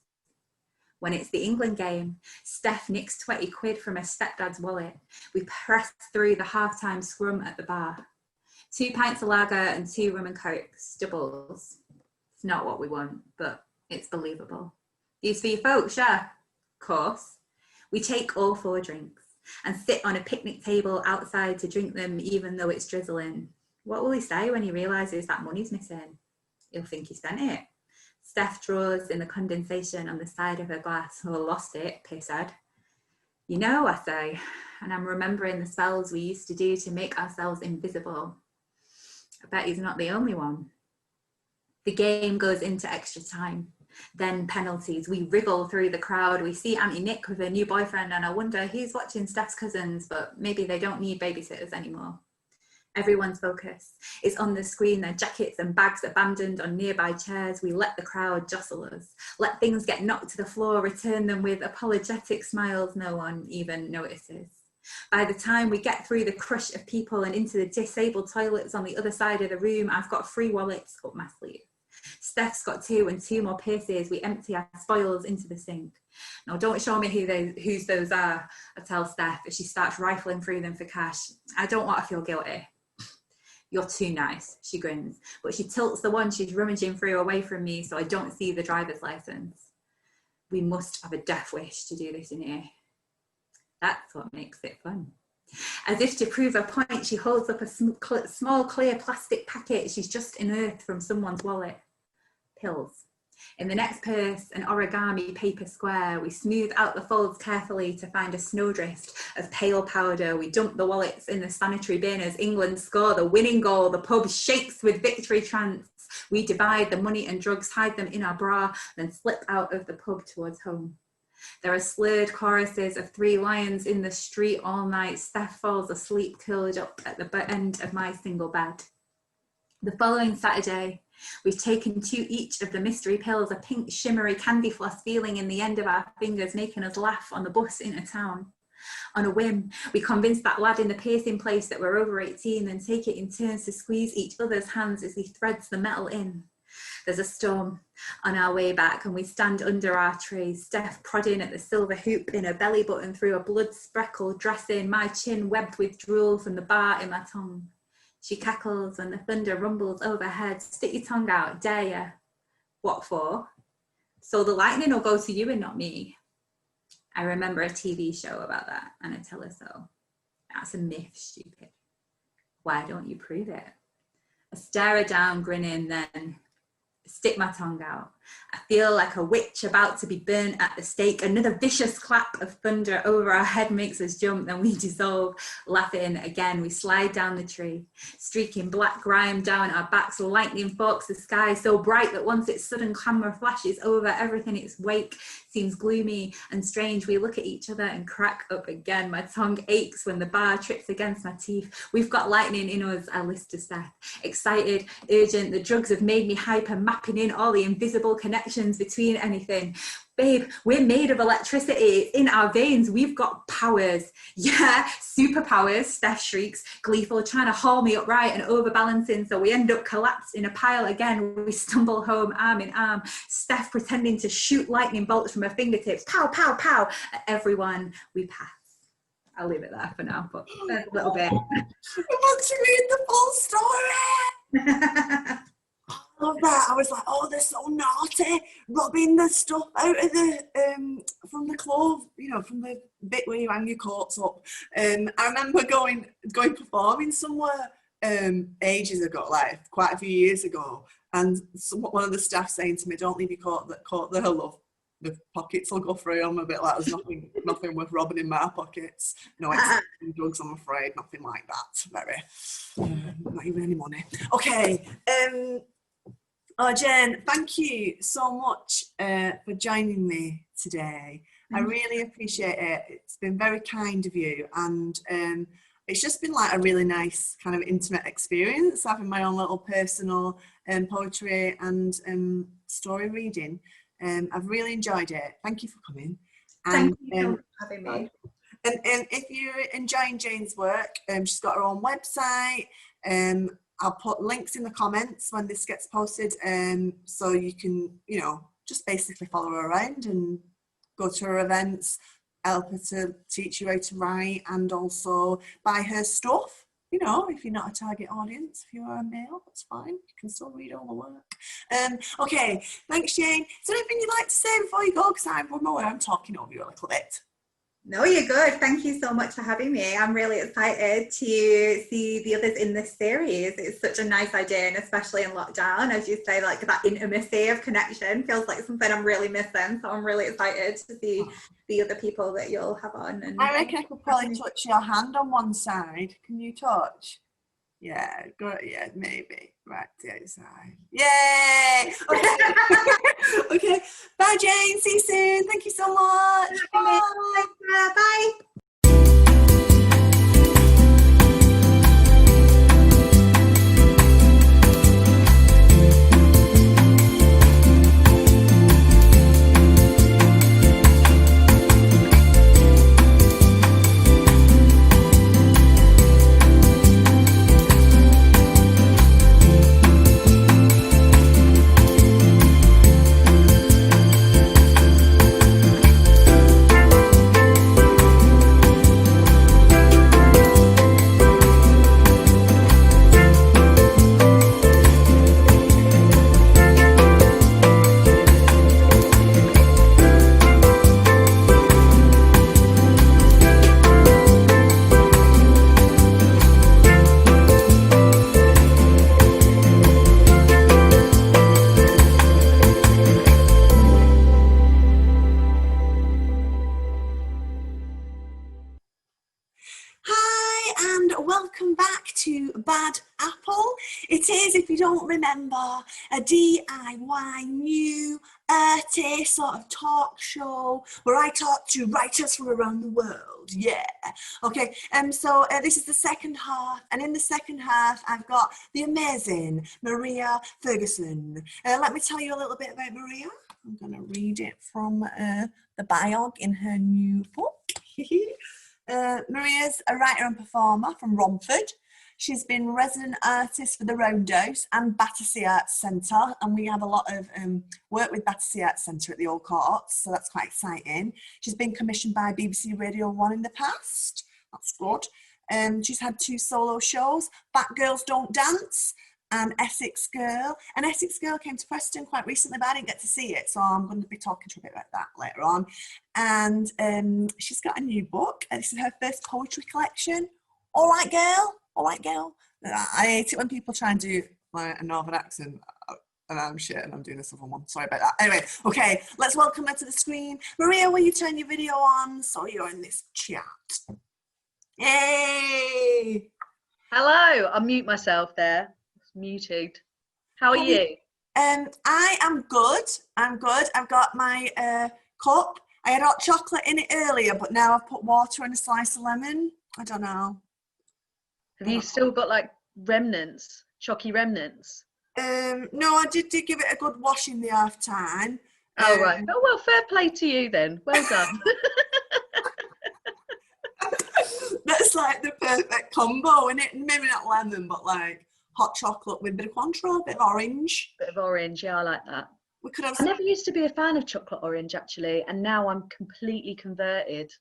When it's the England game, Steph nicks 20 quid from her stepdad's wallet. We press through the halftime scrum at the bar. 2 pints of lager and 2 rum and cokes, doubles. It's not what we want, but it's believable. These for you folks, yeah? Of course. We take all 4 drinks and sit on a picnic table outside to drink them even though it's drizzling. What will he say when he realises that money's missing? He'll think he spent it. Steph draws in the condensation on the side of her glass. Oh, lost it, pisshead. You know, I say, and I'm remembering the spells we used to do to make ourselves invisible. I bet he's not the only one. The game goes into extra time. Then penalties. We wriggle through the crowd. We see Auntie Nick with her new boyfriend, and I wonder who's watching Steph's cousins, but maybe they don't need babysitters anymore. Everyone's focus is on the screen, their jackets and bags abandoned on nearby chairs. We let the crowd jostle us, let things get knocked to the floor, return them with apologetic smiles no one even notices. By the time we get through the crush of people and into the disabled toilets on the other side of the room, I've got 3 wallets up my sleeve. Steph's got 2 and 2 more purses. We empty our spoils into the sink. Now, don't show me whose those are, I tell Steph as she starts rifling through them for cash. I don't want to feel guilty. You're too nice, she grins, but she tilts the one she's rummaging through away from me so I don't see the driver's license. We must have a death wish to do this in here. That's what makes it fun. As if to prove her point, she holds up a small clear plastic packet she's just unearthed from someone's wallet. Pills. In the next purse, an origami paper square. We smooth out the folds carefully to find a snowdrift of pale powder. We dump the wallets in the sanitary bin as England score the winning goal. The pub shakes with victory trance. We divide the money and drugs, hide them in our bra, then slip out of the pub towards home. There are slurred choruses of 3 lions in the street all night. Steph falls asleep curled up at the end of my single bed. The following Saturday, we've taken 2 each of the mystery pills, a pink shimmery candy floss feeling in the end of our fingers, making us laugh on the bus into town. On a whim, we convince that lad in the piercing place that we're over 18, then take it in turns to squeeze each other's hands as he threads the metal in. There's a storm on our way back and we stand under our tree, Steph prodding at the silver hoop in her belly button through a blood-speckled dressing, my chin webbed with drool from the bar in my tongue. She cackles when the thunder rumbles overhead. Stick your tongue out, dare ya? What for? So the lightning will go to you and not me. I remember a TV show about that and I tell her so. That's a myth, stupid. Why don't you prove it? I stare her down, grinning, then stick my tongue out. I feel like a witch about to be burnt at the stake. Another vicious clap of thunder over our head makes us jump, then we dissolve, laughing again. We slide down the tree, streaking black grime down our backs. Lightning forks the sky so bright that once its sudden camera flashes over everything its wake seems gloomy and strange. We look at each other and crack up again. My tongue aches when the bar trips against my teeth. We've got lightning in us, I list to Steph. Excited, urgent, the drugs have made me hyper, mapping in all the invisible connections between anything. Babe, we're made of electricity in our veins. We've got powers. Yeah, superpowers. Steph shrieks, gleeful, trying to haul me upright and overbalancing. So we end up collapsed in a pile again. We stumble home arm in arm. Steph pretending to shoot lightning bolts from her fingertips. Pow, pow, pow. At everyone we pass. I'll leave it there for now, but a little bit. I want to read the full story. I love that. I was like, oh, they're so naughty, robbing the stuff out of the from the clothes, you know, from the bit where you hang your coats up. I remember going performing somewhere ages ago, like quite a few years ago, and one of the staff saying to me, "Don't leave your coat there, love. The pockets will go through." I'm a bit like, there's nothing worth robbing in my pockets. No, it's drugs, I'm afraid, nothing like that. Not even any money. Okay. Oh, Jen, thank you so much for joining me today. I really appreciate it. It's been very kind of you, and it's just been like a really nice kind of intimate experience, having my own little personal poetry and story reading. I've really enjoyed it. Thank you for coming. Thank you for having me. And if you're enjoying Jane's work, she's got her own website. I'll put links in the comments when this gets posted, so you can, you know, just basically follow her around and go to her events, help her to teach you how to write, and also buy her stuff. You know, if you're not a target audience, if you are a male, that's fine. You can still read all the work. Okay, thanks, Jane. Is there anything you'd like to say before you go? Because I'm aware I'm talking over you a little bit. No, you're good. Thank you so much for having me. I'm really excited to see the others in this series. It's such a nice idea, and especially in lockdown, as you say, like that intimacy of connection feels like something I'm really missing. So I'm really excited to see the other people that you'll have on. And I reckon I could probably touch your hand on one side. Can you touch? Yeah, good. Yeah, maybe. Right, the other side. Yay! Okay. Okay. Bye, Jane. See you soon. Thank you so much. Bye. Bye. Bad Apple. It is, if you don't remember, a DIY new arty sort of talk show where I talk to writers from around the world. Yeah. Okay. So this is the second half, and in the second half, I've got the amazing Maria Ferguson. Let me tell you a little bit about Maria. I'm going to read it from the biog in her new book. Maria's a writer and performer from Romford. She's been resident artist for the Roundhouse and Battersea Arts Centre, and we have a lot of work with Battersea Arts Centre at the Old Courts, so that's quite exciting. She's been commissioned by BBC Radio 1 in the past. That's good. She's had 2 solo shows, Bat Girls Don't Dance and Essex Girl. And Essex Girl came to Preston quite recently, but I didn't get to see it, so I'm going to be talking to her a bit about that later on. And she's got a new book. This is her first poetry collection. All right, girl. All right, girl. I hate it when people try and do like a northern accent, and I'm shit and I'm doing a southern one. Sorry about that. Anyway, okay, let's welcome her to the screen. Maria, will you turn your video on so you're in this chat? Yay! Hello, I'll mute myself there. It's muted. How are you? I am good. I'm good. I've got my cup. I had hot chocolate in it earlier, but now I've put water and a slice of lemon. I don't know. Have you still got like remnants, chalky remnants? No, I did give it a good wash in the half time. Oh, right. Oh, well, fair play to you then. Well done. That's like the perfect combo, isn't it? Maybe not lemon, but like hot chocolate with a bit of Cointreau, a bit of orange. Bit of orange, yeah, I like that. We could have. I never used to be a fan of chocolate orange, actually, and now I'm completely converted.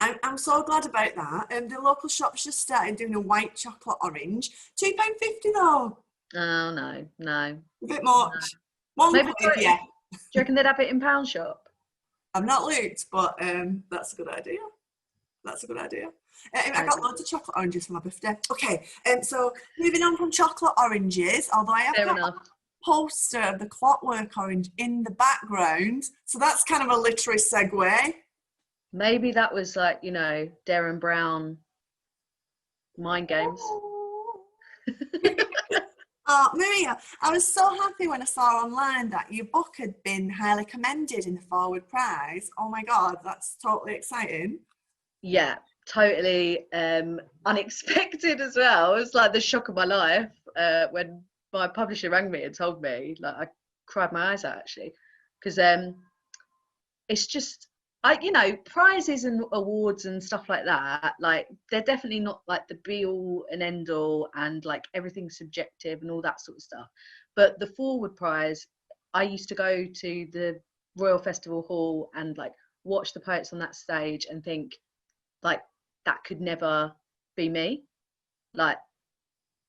I'm so glad about that. The local shop's just started doing a white chocolate orange. £2.50 though. Oh, no, no. A bit much. One Maybe quid, yeah. do you reckon they'd have it in pound shop? I've not looked, but that's a good idea. That's a good idea. I got loads of chocolate oranges for my birthday. Okay, so moving on from chocolate oranges, although I have Fair got enough. a poster of the clockwork orange in the background, so that's kind of a literary segue. Maybe that was like, you know, Darren Brown mind games. Oh, Maria, I was so happy when I saw online that your book had been highly commended in the Forward Prize. Oh my God, that's totally exciting. Yeah, totally unexpected as well. It was like the shock of my life when my publisher rang me and told me. Like, I cried my eyes out, actually, because it's just, you know, prizes and awards and stuff like that, like, they're definitely not like the be all and end all, and like everything's subjective and all that sort of stuff. But the Forward Prize, I used to go to the Royal Festival Hall and like watch the poets on that stage and think, like, that could never be me. Like,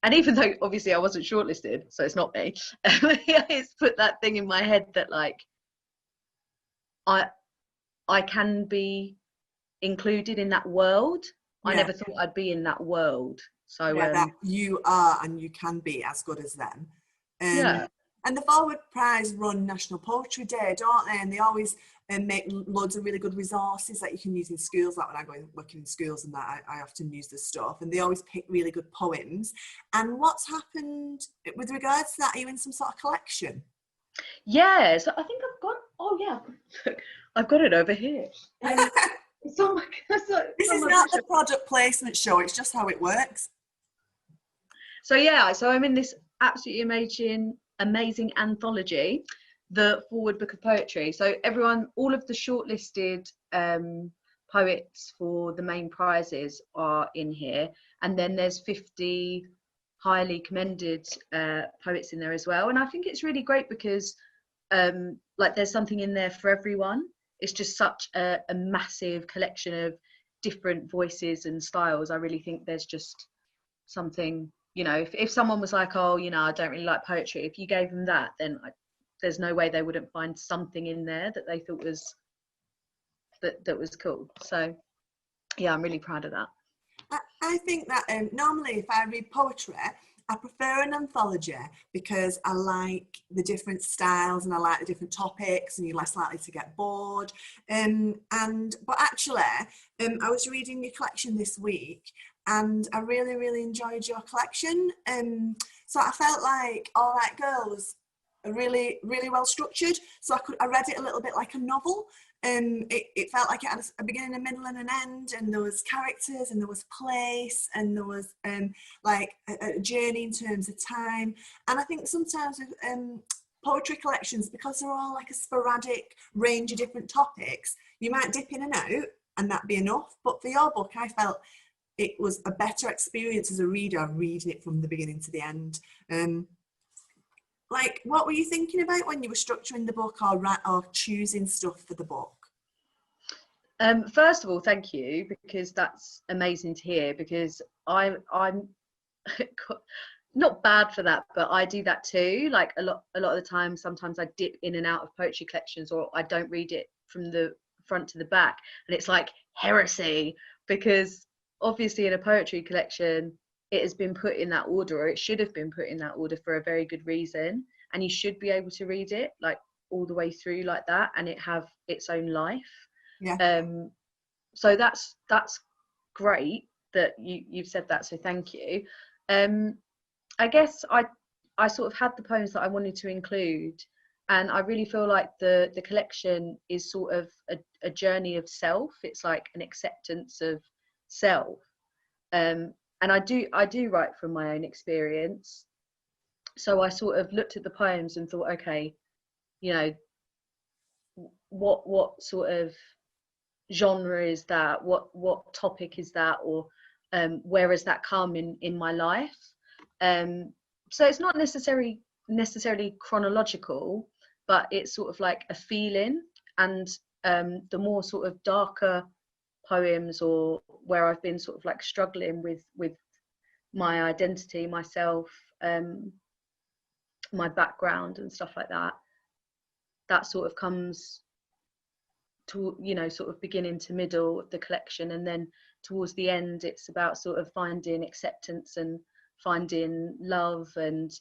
and even though obviously I wasn't shortlisted, so it's not me, it's put that thing in my head that like I can be included in that world. I never thought I'd be in that world. So that you are and you can be as good as them. yeah. And the Forward Prize run National Poetry Day, don't they? And they always make loads of really good resources that you can use in schools. Like when I go working in schools and that, I often use this stuff. And they always pick really good poems. And what's happened with regards to that? Are you in some sort of collection? Yeah, so I think I've got, oh yeah, I've got it over here. It's on my, This is not the product placement show, it's just how it works. So yeah, so I'm in this absolutely amazing anthology, the Forward Book of Poetry. So everyone, all of the shortlisted poets for the main prizes are in here, and then there's 50 highly commended poets in there as well. And I think it's really great because like there's something in there for everyone. It's just such a massive collection of different voices and styles. I really think there's just something, you know, if someone was like, oh, you know, I don't really like poetry, if you gave them that, then there's no way they wouldn't find something in there that they thought was that was cool. So yeah, I'm really proud of that. I think that normally if I read poetry, I prefer an anthology because I like the different styles and I like the different topics and you're less likely to get bored. But actually, I was reading your collection this week and I really, really enjoyed your collection. So I felt like All Right Girl was really, really well structured. So I read it a little bit like a novel. It felt like it had a beginning, a middle and an end, and there was characters and there was place and there was like a journey in terms of time. And I think sometimes with poetry collections, because they're all like a sporadic range of different topics, you might dip in and out and that be enough. But for your book, I felt it was a better experience as a reader reading it from the beginning to the end. Like, what were you thinking about when you were structuring the book or choosing stuff for the book? First of all, thank you, because that's amazing to hear, because I'm not bad for that, but I do that too. Like a lot of the time, sometimes I dip in and out of poetry collections, or I don't read it from the front to the back, and it's like heresy, because obviously in a poetry collection it has been put in that order, or it should have been put in that order for a very good reason, and you should be able to read it like all the way through like that and it have its own life. So that's great that you've said that, so thank you. I guess I sort of had the poems that I wanted to include, and I really feel like the collection is sort of a journey of self. It's like an acceptance of self. And I do write from my own experience. so I sort of looked at the poems and thought, okay, you know, what sort of genre is that? What topic is that? Or where has that come in my life? So it's not necessarily chronological, but it's sort of like a feeling. And the more sort of darker poems, or where I've been sort of like struggling with my identity, myself, my background and stuff like that, that sort of comes to, you know, sort of beginning to middle of the collection, and then towards the end it's about sort of finding acceptance and finding love and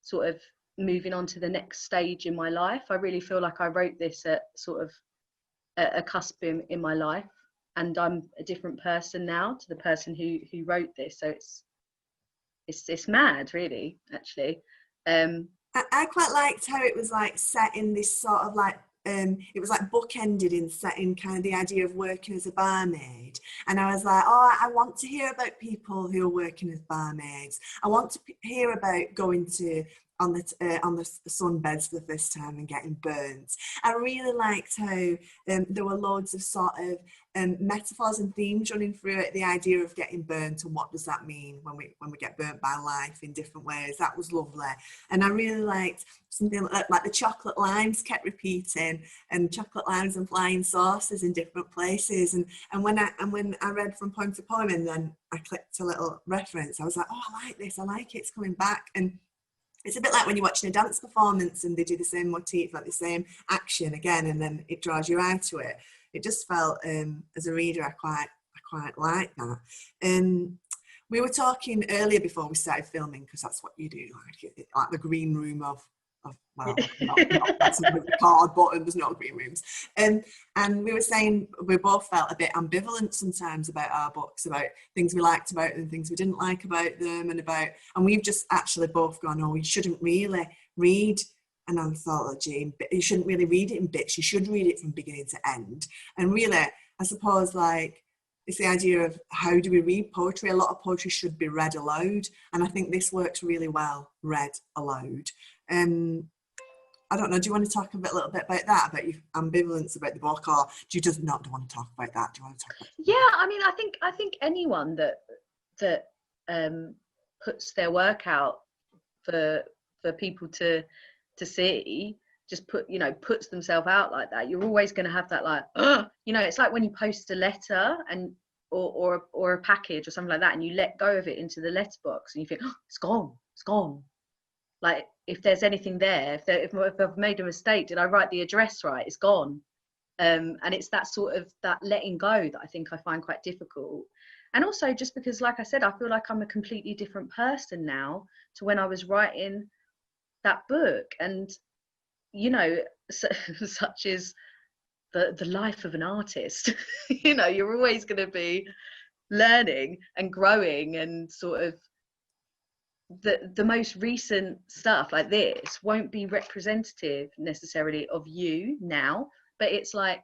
sort of moving on to the next stage in my life. I really feel like I wrote this at sort of a cusp in my life, and I'm a different person now to the person who wrote this. So it's mad, really, actually. I quite liked how it was like set in this sort of like it was like bookended in setting kind of the idea of working as a barmaid, and I was like, oh, I want to hear about people who are working as barmaids. I want to hear about going to on the sunbeds for the first time and getting burnt. I really liked how there were loads of sort of metaphors and themes running through it. The idea of getting burnt and what does that mean when we get burnt by life in different ways. That was lovely, and I really liked something like the chocolate limes kept repeating, and chocolate limes and flying saucers in different places. And when I read from poem to poem, and then I clicked a little reference, I was like, oh, I like this. I like it. It's coming back. And it's a bit like when you're watching a dance performance and they do the same motif, like the same action again, and then it draws your eye to it. It just felt, as a reader, I quite like that. We were talking earlier before we started filming, because that's what you do, like the green room of well, not that's a card button, there's no green rooms. And we were saying we both felt a bit ambivalent sometimes about our books, about things we liked about them and things we didn't like about them, and we've just actually both gone, oh, we shouldn't really read an anthology, you shouldn't really read it in bits, you should read it from beginning to end. And really, I suppose, like, it's the idea of how do we read poetry. A lot of poetry should be read aloud, and I think this works really well read aloud. I don't know, do you want to talk a little bit about that, about your ambivalence about the book, or do you just not want to talk about that? Do you want to talk about that? Yeah, I mean, I think anyone that puts their work out for people to see, just puts themselves out like that, you're always going to have that, like, you know, it's like when you post a letter and or a package or something like that, and you let go of it into the letterbox and you think, oh, it's gone. Like, if there's anything there, if I've made a mistake, did I write the address right? It's gone. And it's that sort of that letting go that I think I find quite difficult. And also just because, like I said, I feel like I'm a completely different person now to when I was writing that book. And, you know, such is the life of an artist. You know, you're always going to be learning and growing, and sort of the most recent stuff like this won't be representative necessarily of you now, but it's like,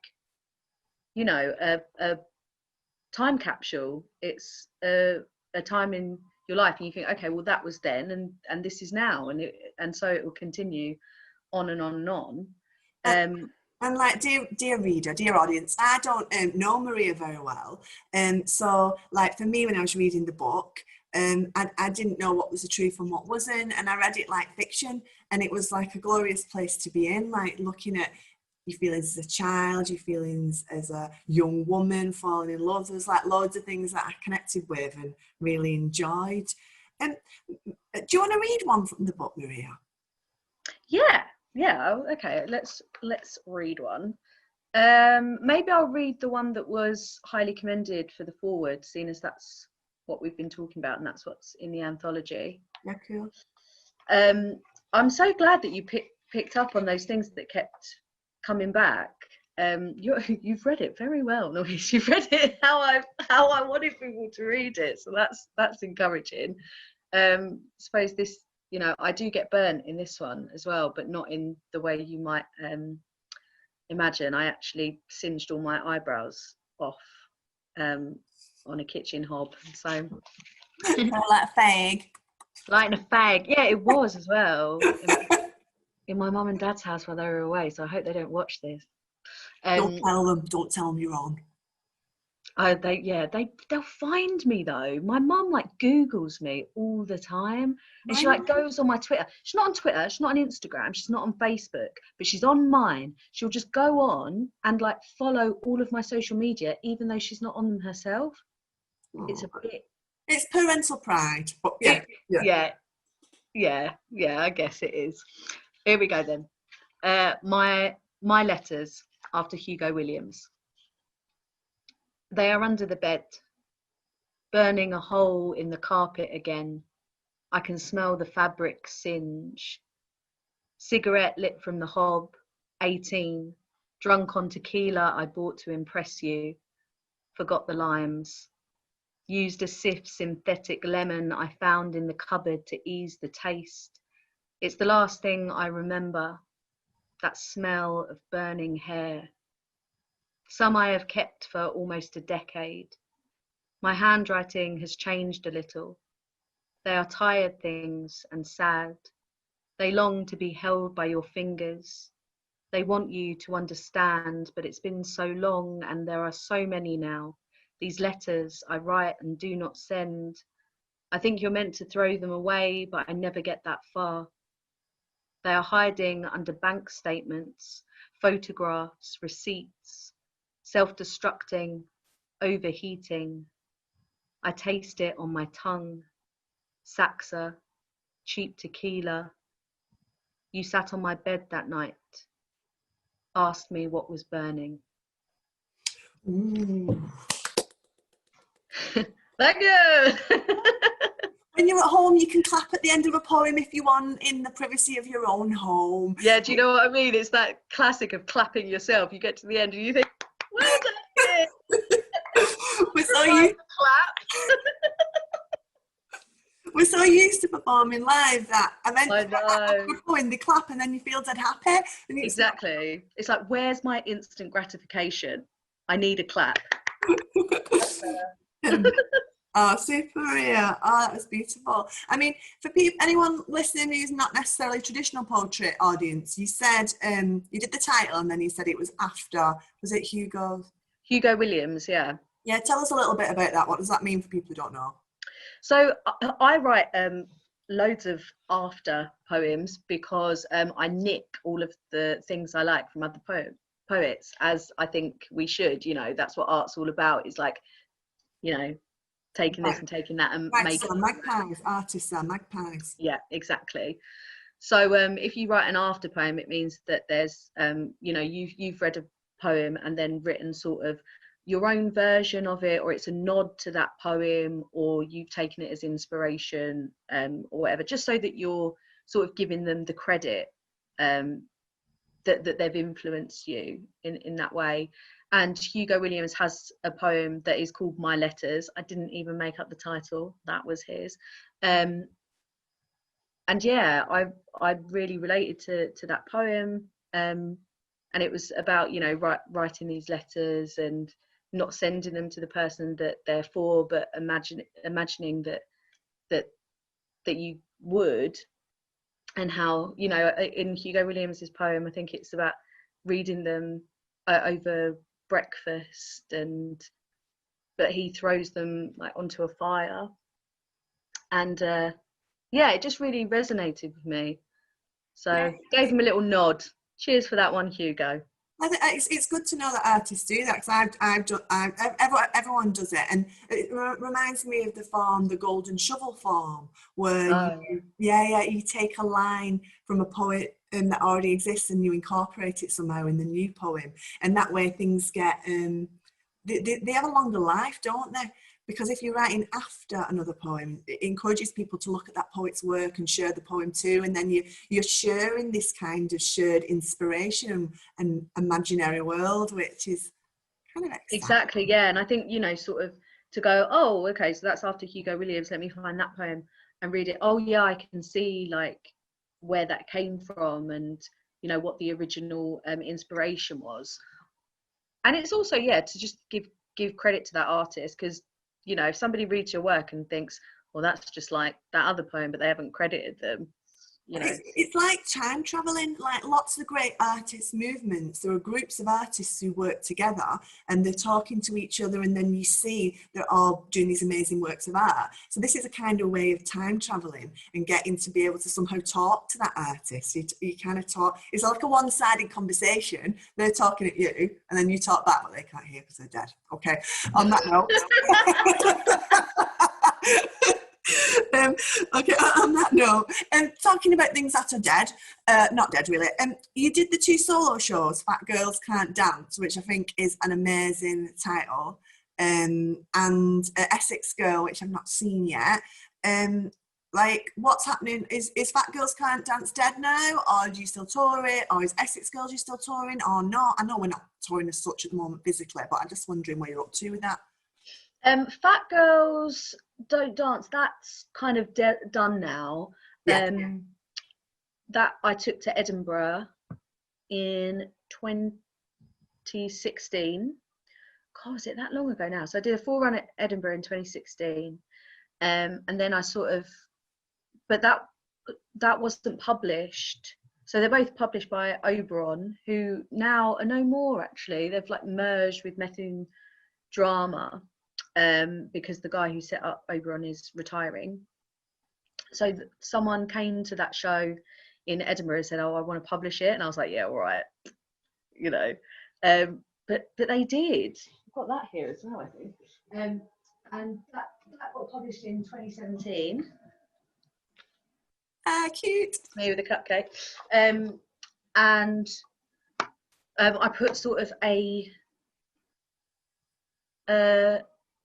you know, a time capsule. It's a time in your life, and you think, okay, well, that was then, and this is now, and so it will continue on and on and on. And like, dear reader, dear audience, I don't know Maria very well, so like for me, when I was reading the book, I didn't know what was the truth and what wasn't, and I read it like fiction, and it was like a glorious place to be in, like looking at your feelings as a child, your feelings as a young woman, falling in love. There was like loads of things that I connected with and really enjoyed. Do you want to read one from the book, Maria? Yeah, okay, let's read one. Maybe I'll read the one that was highly commended for the foreword, seeing as that's what we've been talking about and that's what's in the anthology. Yeah, cool. I'm so glad that you picked up on those things that kept coming back. You've read it very well, Louise. You've read it how I wanted people to read it, so that's encouraging. Suppose this, you know, I do get burnt in this one as well, but not in the way you might imagine. I actually singed all my eyebrows off on a kitchen hob. So like a fag. Lighting a fag. Yeah, it was as well. In my mum and dad's house while they were away, so I hope they don't watch this. Don't tell them. Don't tell them you're on. They'll find me though. My mum like Googles me all the time, and she like goes on my Twitter. She's not on Twitter, she's not on Instagram, she's not on Facebook, but she's on mine. She'll just go on and like follow all of my social media, even though she's not on them herself. It's a bit. It's parental pride, but Yeah, I guess it is. Here we go then. My letters after Hugo Williams. They are under the bed, burning a hole in the carpet again. I can smell the fabric singe. Cigarette lit from the hob, 18. Drunk on tequila I bought to impress you. Forgot the limes. Used a Sif synthetic lemon I found in the cupboard to ease the taste. It's the last thing I remember, that smell of burning hair. Some I have kept for almost a decade. My handwriting has changed a little. They are tired things and sad. They long to be held by your fingers. They want you to understand, but it's been so long and there are so many now. These letters I write and do not send. I think you're meant to throw them away, but I never get that far. They are hiding under bank statements, photographs, receipts, self-destructing, overheating. I taste it on my tongue. Saxa, cheap tequila. You sat on my bed that night, asked me what was burning. Ooh. Thank you. When you're at home, you can clap at the end of a poem if you want, in the privacy of your own home. Yeah, do you know what I mean? It's that classic of clapping yourself. You get to the end and you think, well done. We're so used to performing live that I know. Poem, they clap and then you feel dead happy. And Exactly. It's like, where's my instant gratification? I need a clap. Oh, super, yeah. Oh, that was beautiful. I mean, for people, anyone listening who's not necessarily traditional poetry audience, you said you did the title and then you said it was after. Was it Hugo Williams? Yeah. Yeah. Tell us a little bit about that. What does that mean for people who don't know? So I write loads of after poems because I nick all of the things I like from other poets, as I think we should. You know, that's what art's all about. It's like, you know, taking this and taking that and making magpies, artists are magpies. Yeah, exactly. So if you write an after poem, it means that there's you know, you've read a poem and then written sort of your own version of it, or it's a nod to that poem, or you've taken it as inspiration, or whatever, just so that you're sort of giving them the credit that they've influenced you in that way. And Hugo Williams has a poem that is called My Letters. I didn't even make up the title, that was his. And yeah, I really related to that poem. And it was about, you know, writing these letters and not sending them to the person that they're for, but imagining that you would. And how, you know, in Hugo Williams's poem, I think it's about reading them over breakfast, but he throws them like onto a fire, and yeah, it just really resonated with me, so gave him a little nod. Cheers for that one, Hugo. I think it's good to know that artists do that, because everyone does it, and it reminds me of the form, the golden shovel form, where you take a line from a poet that already exists and you incorporate it somehow in the new poem, and that way things get they have a longer life, don't they? Because if you're writing after another poem, it encourages people to look at that poet's work and share the poem too, and then you're sharing this kind of shared inspiration and imaginary world, which is kind of exciting. Exactly, yeah. And I think, you know, sort of to go, oh, okay, so that's after Hugo Williams, let me find that poem and read it. Oh yeah, I can see like where that came from, and you know what the original inspiration was. And it's also, yeah, to just give credit to that artist, because, you know, if somebody reads your work and thinks, well, that's just like that other poem, but they haven't credited them, you know. It's like time traveling. Like lots of great artist movements, there are groups of artists who work together and they're talking to each other, and then you see they're all doing these amazing works of art. So this is a kind of way of time traveling and getting to be able to somehow talk to that artist. You kind of talk, it's like a one-sided conversation. They're talking at you and then you talk back, but they can't hear because they're dead. Okay, on that note. Okay, on that note, talking about things that are dead, not dead really, you did the 2 solo shows, Fat Girls Can't Dance, which I think is an amazing title, and Essex Girl, which I've not seen yet. Like, what's happening? Is Fat Girls Can't Dance dead now, or do you still tour it, or is Essex Girls you still touring, or not? I know we're not touring as such at the moment physically, but I'm just wondering where you're up to with that. Fat Girls Don't Dance, that's kind of done now. Yeah. That I took to Edinburgh in 2016. God, was it that long ago now? So I did a full run at Edinburgh in 2016, and then I sort of, but that wasn't published. So they're both published by Oberon, who now are no more actually. They've like merged with Methuen Drama. Because the guy who set up Oberon is retiring. So someone came to that show in Edinburgh and said, oh, I want to publish it. And I was like, yeah, all right, you know. But they did. I've got that here as well, I think. And that got published in 2017. Cute. Me with a cupcake. And I put sort of a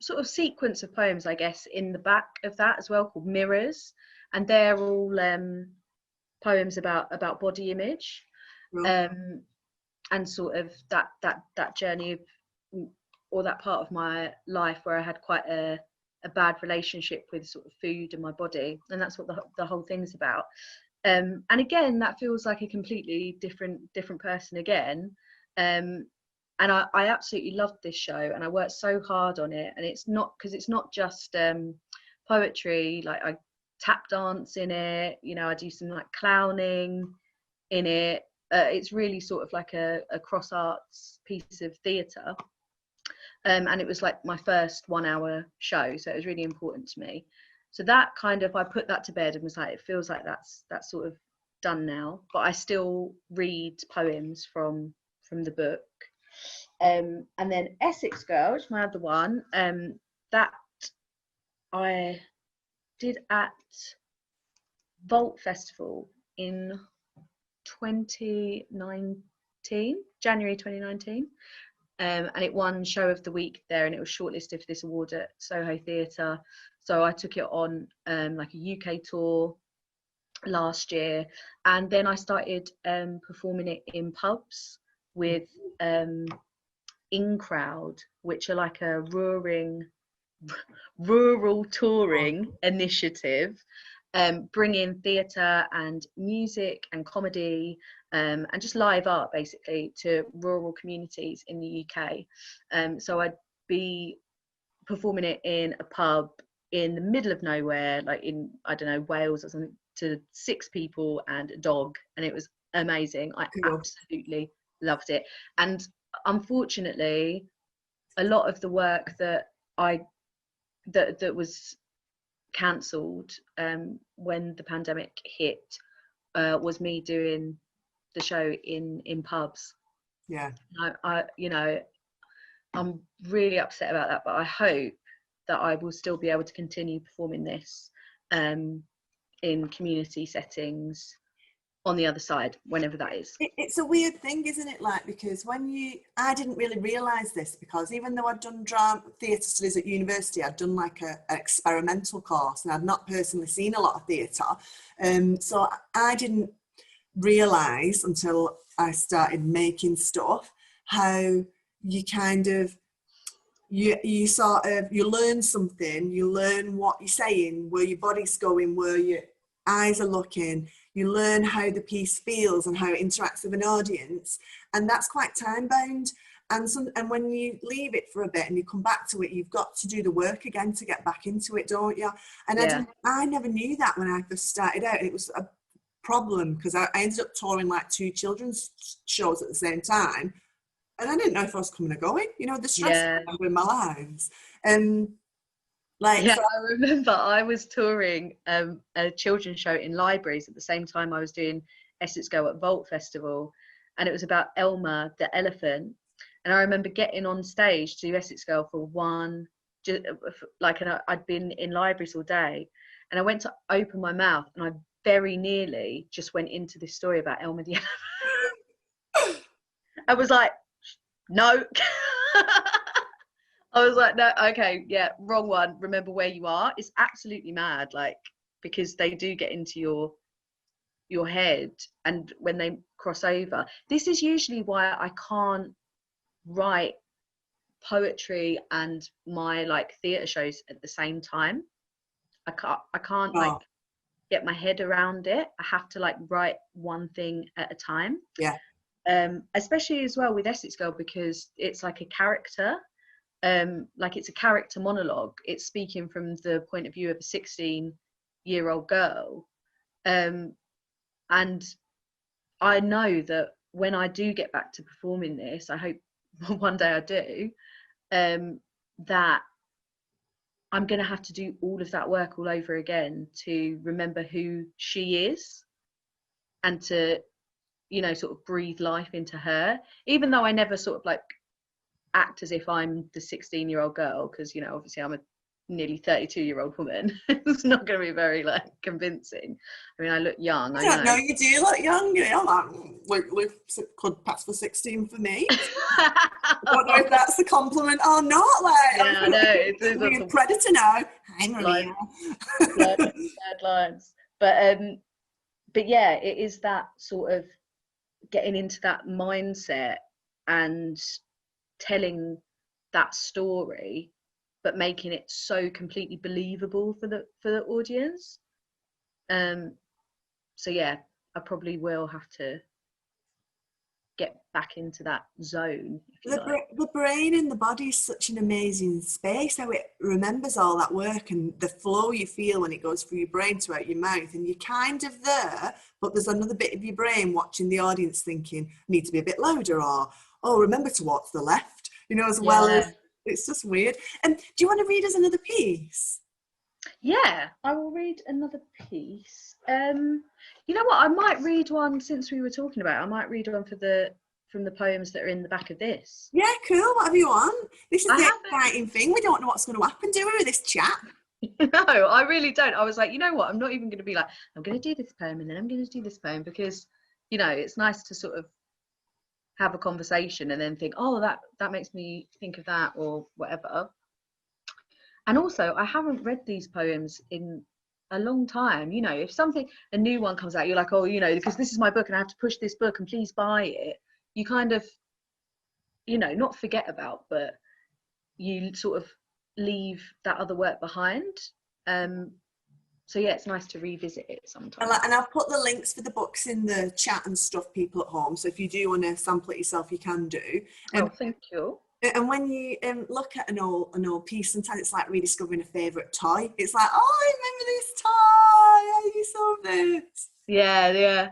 sort of sequence of poems, I guess, in the back of that as well, called Mirrors, and they're all poems about body image, and sort of that journey of, or that part of my life where I had quite a bad relationship with sort of food and my body, and that's what the whole thing's about. And again, that feels like a completely different person again. And I absolutely loved this show, and I worked so hard on it. And it's not just poetry. Like I tap dance in it, you know, I do some like clowning in it. It's really sort of like a cross arts piece of theatre. And it was like my first 1 hour show, so it was really important to me. So that kind of, I put that to bed and was like, it feels like that's sort of done now. But I still read poems from the book. And then Essex Girl, which is my other one, that I did at Vault Festival in January 2019, and it won Show of the Week there, and it was shortlisted for this award at Soho Theatre. So I took it on like a UK tour last year, and then I started performing it in pubs with In Crowd, which are like a rural touring initiative, bringing theatre and music and comedy and just live art basically to rural communities in the UK. So I'd be performing it in a pub in the middle of nowhere, like in, I don't know, Wales or something, to 6 people and a dog, and it was amazing. I absolutely loved it. And unfortunately, a lot of the work that was cancelled when the pandemic hit was me doing the show in pubs. Yeah. I you know, I'm really upset about that, but I hope that I will still be able to continue performing this in community settings on the other side, whenever that is. It's a weird thing, isn't it? Like, because I didn't really realise this, because even though I'd done theatre studies at university, I'd done like an experimental course, and I'd not personally seen a lot of theatre. So I didn't realise until I started making stuff how you kind of, you sort of, you learn something, you learn what you're saying, where your body's going, where your eyes are looking, you learn how the piece feels and how it interacts with an audience, and that's quite time bound. And when you leave it for a bit and you come back to it, you've got to do the work again to get back into it, don't you? And I never knew that when I first started out. It was a problem because I ended up touring like 2 children's shows at the same time, and I didn't know if I was coming or going. You know, the stress in my lives. I remember I was touring a children's show in libraries at the same time I was doing Essex Girl at Vault Festival, and it was about Elmer the elephant. And I remember getting on stage to do Essex Girl for I'd been in libraries all day, and I went to open my mouth and I very nearly just went into this story about Elmer the elephant. I was like, no. I was like, no, okay, yeah, wrong one. Remember where you are. It's absolutely mad, like, because they do get into your head, and when they cross over. This is usually why I can't write poetry and my like theatre shows at the same time. I can't like get my head around it. I have to like write one thing at a time. Yeah. Especially as well with Essex Girl, because it's like a character. Like it's a character monologue. It's speaking from the point of view of a 16-year-old girl, and I know that when I do get back to performing this, I hope one day I do, that I'm going to have to do all of that work all over again to remember who she is, and to, you know, sort of breathe life into her, even though I never sort of like act as if I'm the 16-year-old girl, because, you know, obviously I'm a nearly 32-year-old woman. It's not going to be very like convincing. I mean, I look young. I don't know, you do look young. You know, like Luke could pass for 16 for me. I don't know if that's a compliment or not. Like, yeah, I know. It's a predator now. I'm Maria. Bad lines. But yeah, it is that sort of getting into that mindset and telling that story, but making it so completely believable for the audience. So yeah, I probably will have to get back into that zone. The brain and the body is such an amazing space, how it remembers all that work and the flow you feel when it goes through your brain to out your mouth, and you're kind of there, but there's another bit of your brain watching the audience thinking, need to be a bit louder, or, oh, remember to walk to the left, you know, as well as, it's just weird. And do you want to read us another piece? Yeah, I will read another piece. You know what, I might read one, since we were talking about it, I might read one from the poems that are in the back of this. Yeah, cool, whatever you want. This is the exciting thing. We don't know what's going to happen, do we, with this chat? No, I really don't. I was like, you know what, I'm not even going to be like, I'm going to do this poem and then I'm going to do this poem, because, you know, it's nice to sort of have a conversation and then think, oh, that makes me think of that, or whatever. And also, I haven't read these poems in a long time. You know, if a new one comes out, you're like, oh, you know, because this is my book and I have to push this book and please buy it. You kind of, you know, not forget about, but you sort of leave that other work behind. So yeah, it's nice to revisit it sometimes. And I've put the links for the books in the chat and stuff, people at home. So if you do want to sample it yourself, you can do. Oh, thank you. And when you look at an old piece, sometimes it's like rediscovering a favourite toy. It's like, oh, I remember this toy. I used to have this. Yeah.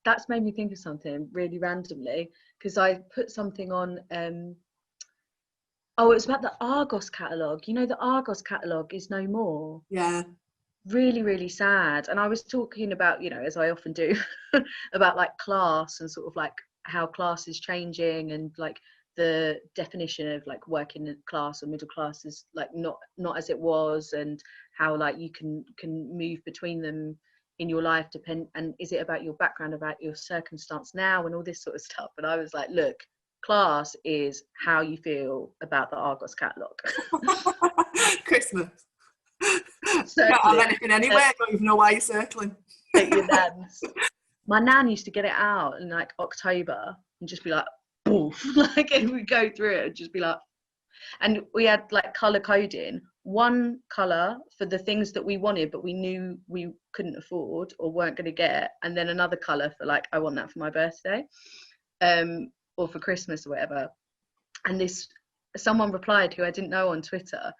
That's made me think of something really randomly, because I put something on. Oh, it's about the Argos catalogue. You know, the Argos catalogue is no more. Yeah. Really, really sad. And I was talking about, you know, as I often do, about like class and sort of like how class is changing, and like the definition of like working class or middle class is like not as it was, and how like you can move between them in your life, and is it about your background, about your circumstance now, and all this sort of stuff. And I was like, look, class is how you feel about the Argos catalogue. Christmas. Can't have anything anywhere. I don't even know why you're circling. Your nan's. My nan used to get it out in like October and just be like, boof. Like, if we go through it and just be like, and we had like colour coding, one colour for the things that we wanted but we knew we couldn't afford or weren't going to get, and then another colour for like, I want that for my birthday. or for Christmas or whatever. And someone replied who I didn't know on Twitter,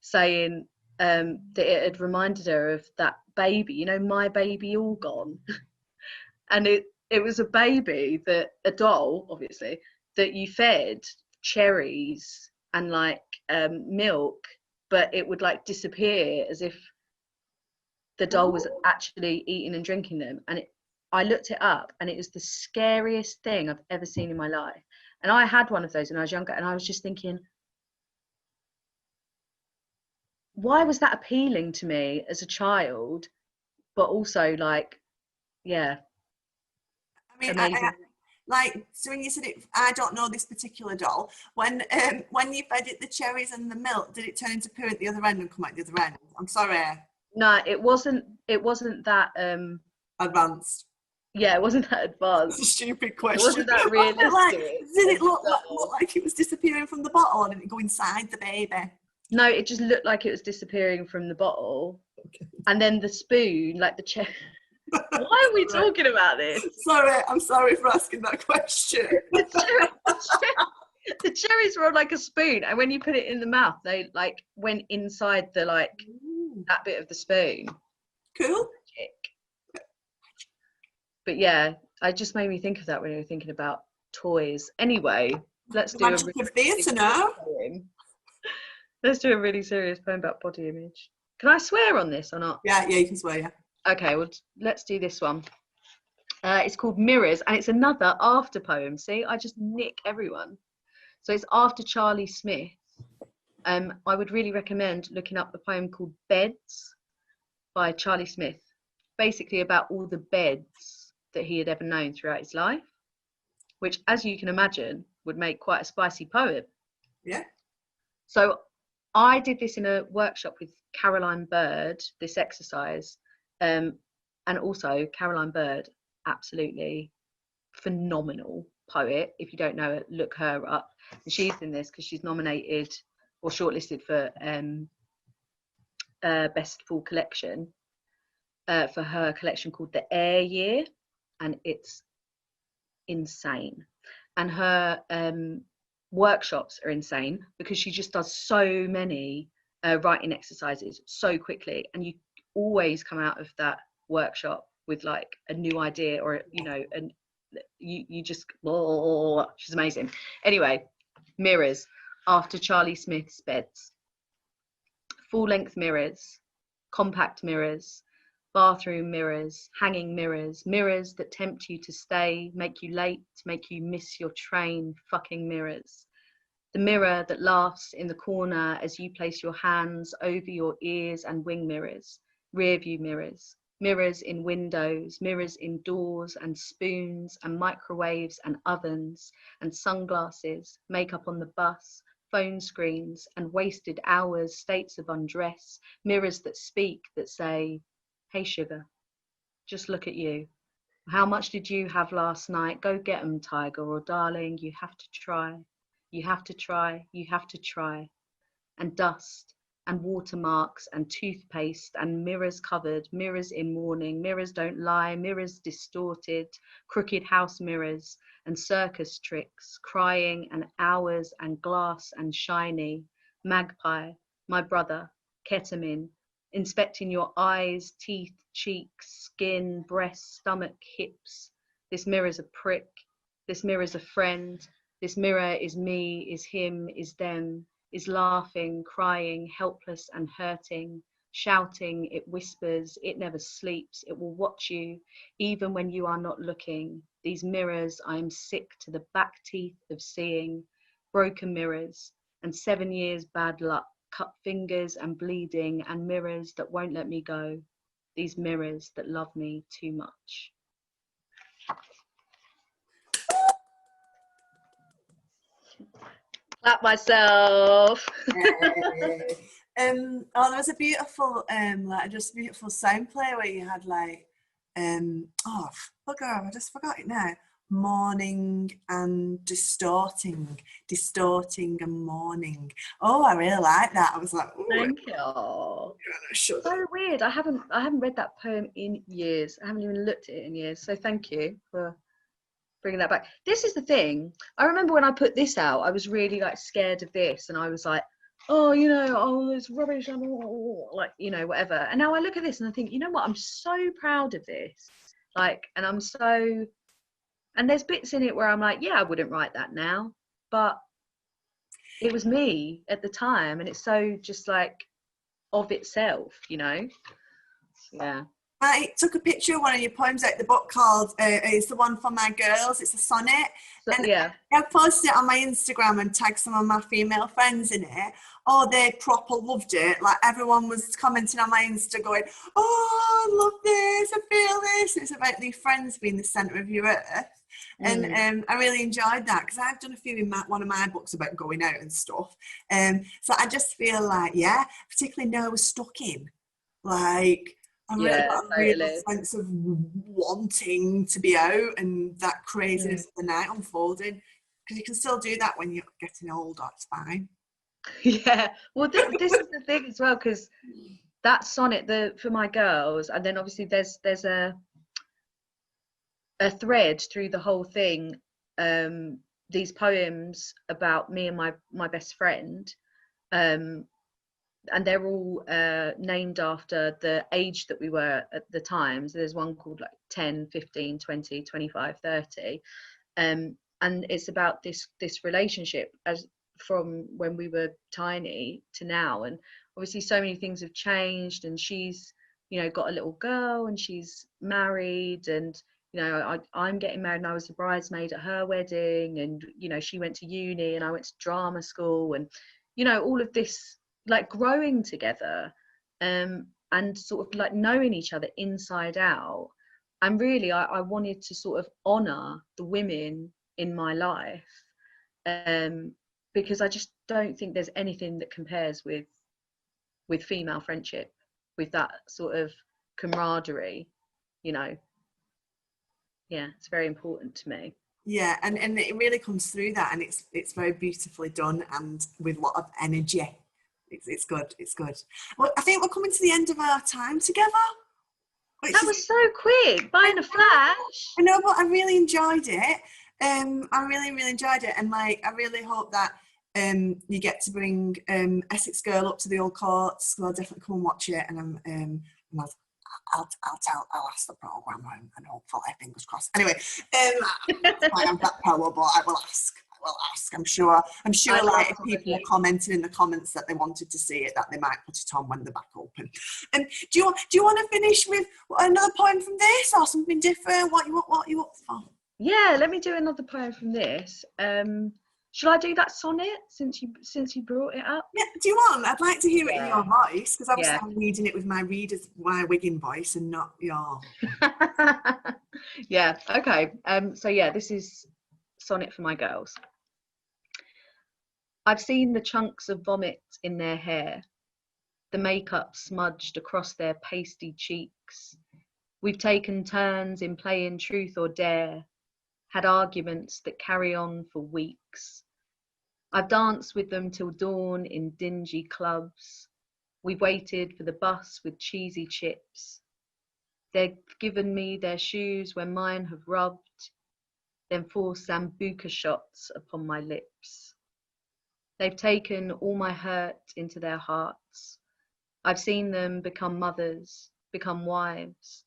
saying that it had reminded her of that baby, you know, My Baby All Gone. And it was a baby, a doll, obviously, that you fed cherries and like milk, but it would like disappear as if the doll was actually eating and drinking them. And I looked it up, and it was the scariest thing I've ever seen in my life. And I had one of those when I was younger, and I was just thinking, why was that appealing to me as a child? But also, like, yeah, I mean, amazing. like, so when you said it, I don't know this particular doll. When you fed it the cherries and the milk, did it turn into poo at the other end and come out the other end? I'm sorry. No, it wasn't that Advanced. yeah, it wasn't that advanced. That's a stupid question. It wasn't that realistic. Like, did it look like it was disappearing from the bottle, or did it go inside the baby? No, it just looked like it was disappearing from the bottle. Okay. And then the spoon, like the cherry. Why are we talking about this? Sorry, I'm sorry for asking that question. The cherries were on like a spoon, and when you put it in the mouth, they like went inside the like that bit of the spoon. Cool. But yeah, it just made me think of that when you were thinking about toys. Anyway, let's do Let's do a really serious poem about body image. Can I swear on this or not? Yeah, you can swear, yeah. Okay, well, let's do this one. It's called Mirrors, and it's another after poem. See, I just nick everyone. So it's after Charlie Smith. I would really recommend looking up the poem called Beds by Charlie Smith, basically about all the beds that he had ever known throughout his life, which, as you can imagine, would make quite a spicy poem. Yeah. So I did this in a workshop with Caroline Bird, this exercise. And also Caroline Bird, absolutely phenomenal poet. If you don't know it, look her up. And she's in this because she's nominated or shortlisted for Best Full Collection for her collection called The Air Year, and it's insane. And her workshops are insane because she just does so many writing exercises so quickly, and you always come out of that workshop with like a new idea, or you know, and you just she's amazing. Anyway, Mirrors after Charlie Smith's Beds. Full-length mirrors, compact mirrors, bathroom mirrors, hanging mirrors, mirrors that tempt you to stay, make you late, make you miss your train, fucking mirrors. The mirror that laughs in the corner as you place your hands over your ears and wing mirrors, rear view mirrors, mirrors in windows, mirrors in doors and spoons and microwaves and ovens and sunglasses, makeup on the bus, phone screens and wasted hours, states of undress, mirrors that speak, that say, hey sugar, just look at you. How much did you have last night? Go get 'em, tiger, or darling, you have to try. You have to try, you have to try. And dust and watermarks and toothpaste and mirrors covered, mirrors in mourning, mirrors don't lie, mirrors distorted, crooked house mirrors and circus tricks, crying and hours and glass and shiny, magpie, my brother, ketamine, inspecting your eyes, teeth, cheeks, skin, breasts, stomach, hips. This mirror's a prick, this mirror's a friend, this mirror is me, is him, is them, is laughing, crying, helpless and hurting, shouting, it whispers, it never sleeps, it will watch you, even when you are not looking. These mirrors, I am sick to the back teeth of seeing, broken mirrors, and 7 years bad luck, cut fingers and bleeding, and mirrors that won't let me go. These mirrors that love me too much. Clap myself. Oh, there was a beautiful, like just a beautiful sound play where you had like, oh, bugger, I just forgot it now. Morning and distorting and morning. Oh, I really like that. I was like, ooh, thank you. So weird. I haven't read that poem in years. I haven't even looked at it in years. So thank you for bringing that back. This is the thing. I remember when I put this out, I was really like scared of this, and I was like, oh, you know, oh, it's rubbish, like, you know, whatever. And now I look at this and I think, you know what, I'm so proud of this. Like, and I'm so, and there's bits in it where I'm like, yeah, I wouldn't write that now, but it was me at the time, and it's so just like of itself, you know. Yeah. I took a picture of one of your poems out the book called, it's the one for my girls, it's a sonnet. So, and yeah. I posted it on my Instagram and tagged some of my female friends in it. Oh, they proper loved it. Like, everyone was commenting on my Insta going, oh, I love this, I feel this. It's about these friends being the centre of your earth. And I really enjoyed that, because I've done a few in one of my books about going out and stuff. So I just feel like, yeah, particularly now I was stuck in. Like, I really got a real sense of wanting to be out, and that craziness of the night unfolding. Because you can still do that when you're getting older, it's fine. Yeah, well, this is the thing as well, because that sonnet, for my girls, and then obviously there's a thread through the whole thing, these poems about me and my best friend, and they're all named after the age that we were at the time. So there's one called like 10, 15, 20, 25, 30, and it's about this relationship as from when we were tiny to now. And obviously so many things have changed, and she's, you know, got a little girl and she's married, and you know, I'm getting married and I was the bridesmaid at her wedding, and you know, she went to uni and I went to drama school, and you know, all of this, like growing together, and sort of like knowing each other inside out. And really I wanted to sort of honour the women in my life, because I just don't think there's anything that compares with female friendship, with that sort of camaraderie, you know. Yeah, it's very important to me. Yeah, and it really comes through that, and it's very beautifully done and with a lot of energy. It's good. Well, I think we're coming to the end of our time together. That was so quick, by in a flash. I know, but I really enjoyed it. I really enjoyed it, and like, I really hope that you get to bring Essex Girl up to the old courts. So I'll definitely come and watch it, and I'll ask the programme, and hopefully, fingers crossed. Anyway, I am that power, but I will ask. I'm sure like, if people are commenting in the comments that they wanted to see it, that they might put it on when they're back open. And do you want to finish with another poem from this, or something different? What you up for? Yeah, let me do another poem from this. Should I do that sonnet since you brought it up? Yeah, do you want? I'd like to hear it in your voice, because obviously I'm reading it with my Wigan voice and not your. Yeah, okay. So yeah, this is sonnet for my girls. I've seen the chunks of vomit in their hair, the makeup smudged across their pasty cheeks. We've taken turns in playing truth or dare, had arguments that carry on for weeks. I've danced with them till dawn in dingy clubs. We've waited for the bus with cheesy chips. They've given me their shoes when mine have rubbed, then forced sambuca shots upon my lips. They've taken all my hurt into their hearts. I've seen them become mothers, become wives.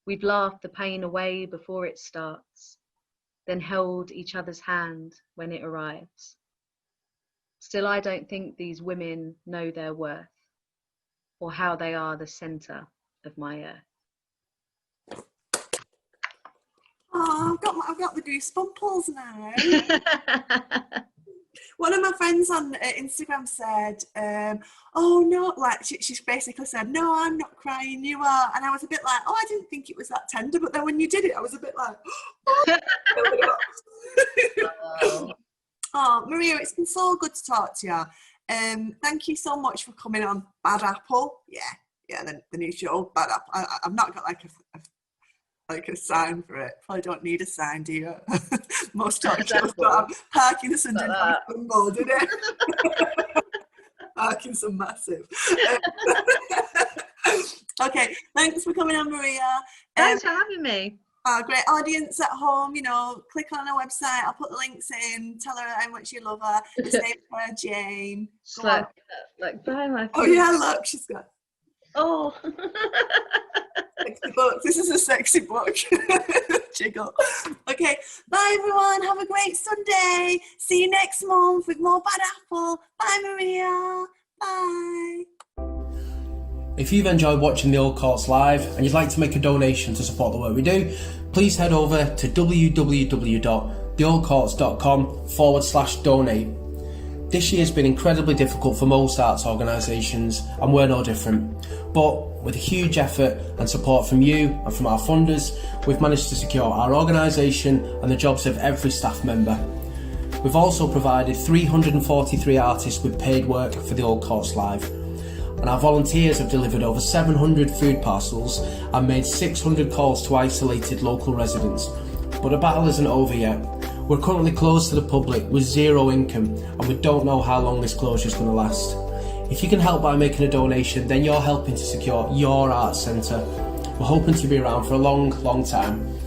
We've laughed the pain away before it starts, then held each other's hand when it arrives. Still, I don't think these women know their worth, or how they are the centre of my earth. Oh, I've got the goosebumples now. One of my friends on Instagram said, oh no, like she basically said, no, I'm not crying, you are. And I was a bit like, oh, I didn't think it was that tender. But then when you did it, I was a bit like, oh. Oh, Maria, it's been so good to talk to you. Thank you so much for coming on Bad Apple. Yeah, the new show, Bad Apple. I've not got like a sign for it. Probably don't need a sign, do you? Most talk shows don't have Parkinson didn't have a symbol, did it? Parkinson massive. Okay, thanks for coming on, Maria. Thanks for having me. Our great audience at home, you know, click on our website. I'll put the links in. Tell her how much you love her. The same for her, Jane. Go on. Like, buy my Oh yeah, look, she's got Oh. sexy book. This is a sexy book. Jiggle. Okay, bye everyone. Have a great Sunday. See you next month with more Bad Apple. Bye, Maria. Bye. If you've enjoyed watching the Old Courts live and you'd like to make a donation to support the work we do, please head over to www.theoldcourts.com/donate. This year's been incredibly difficult for most arts organisations and we're no different. But with a huge effort and support from you and from our funders, we've managed to secure our organisation and the jobs of every staff member. We've also provided 343 artists with paid work for the Old Courts Live. And our volunteers have delivered over 700 food parcels and made 600 calls to isolated local residents. But the battle isn't over yet. We're currently closed to the public with zero income and we don't know how long this closure is going to last. If you can help by making a donation, then you're helping to secure your arts centre. We're hoping to be around for a long, long time.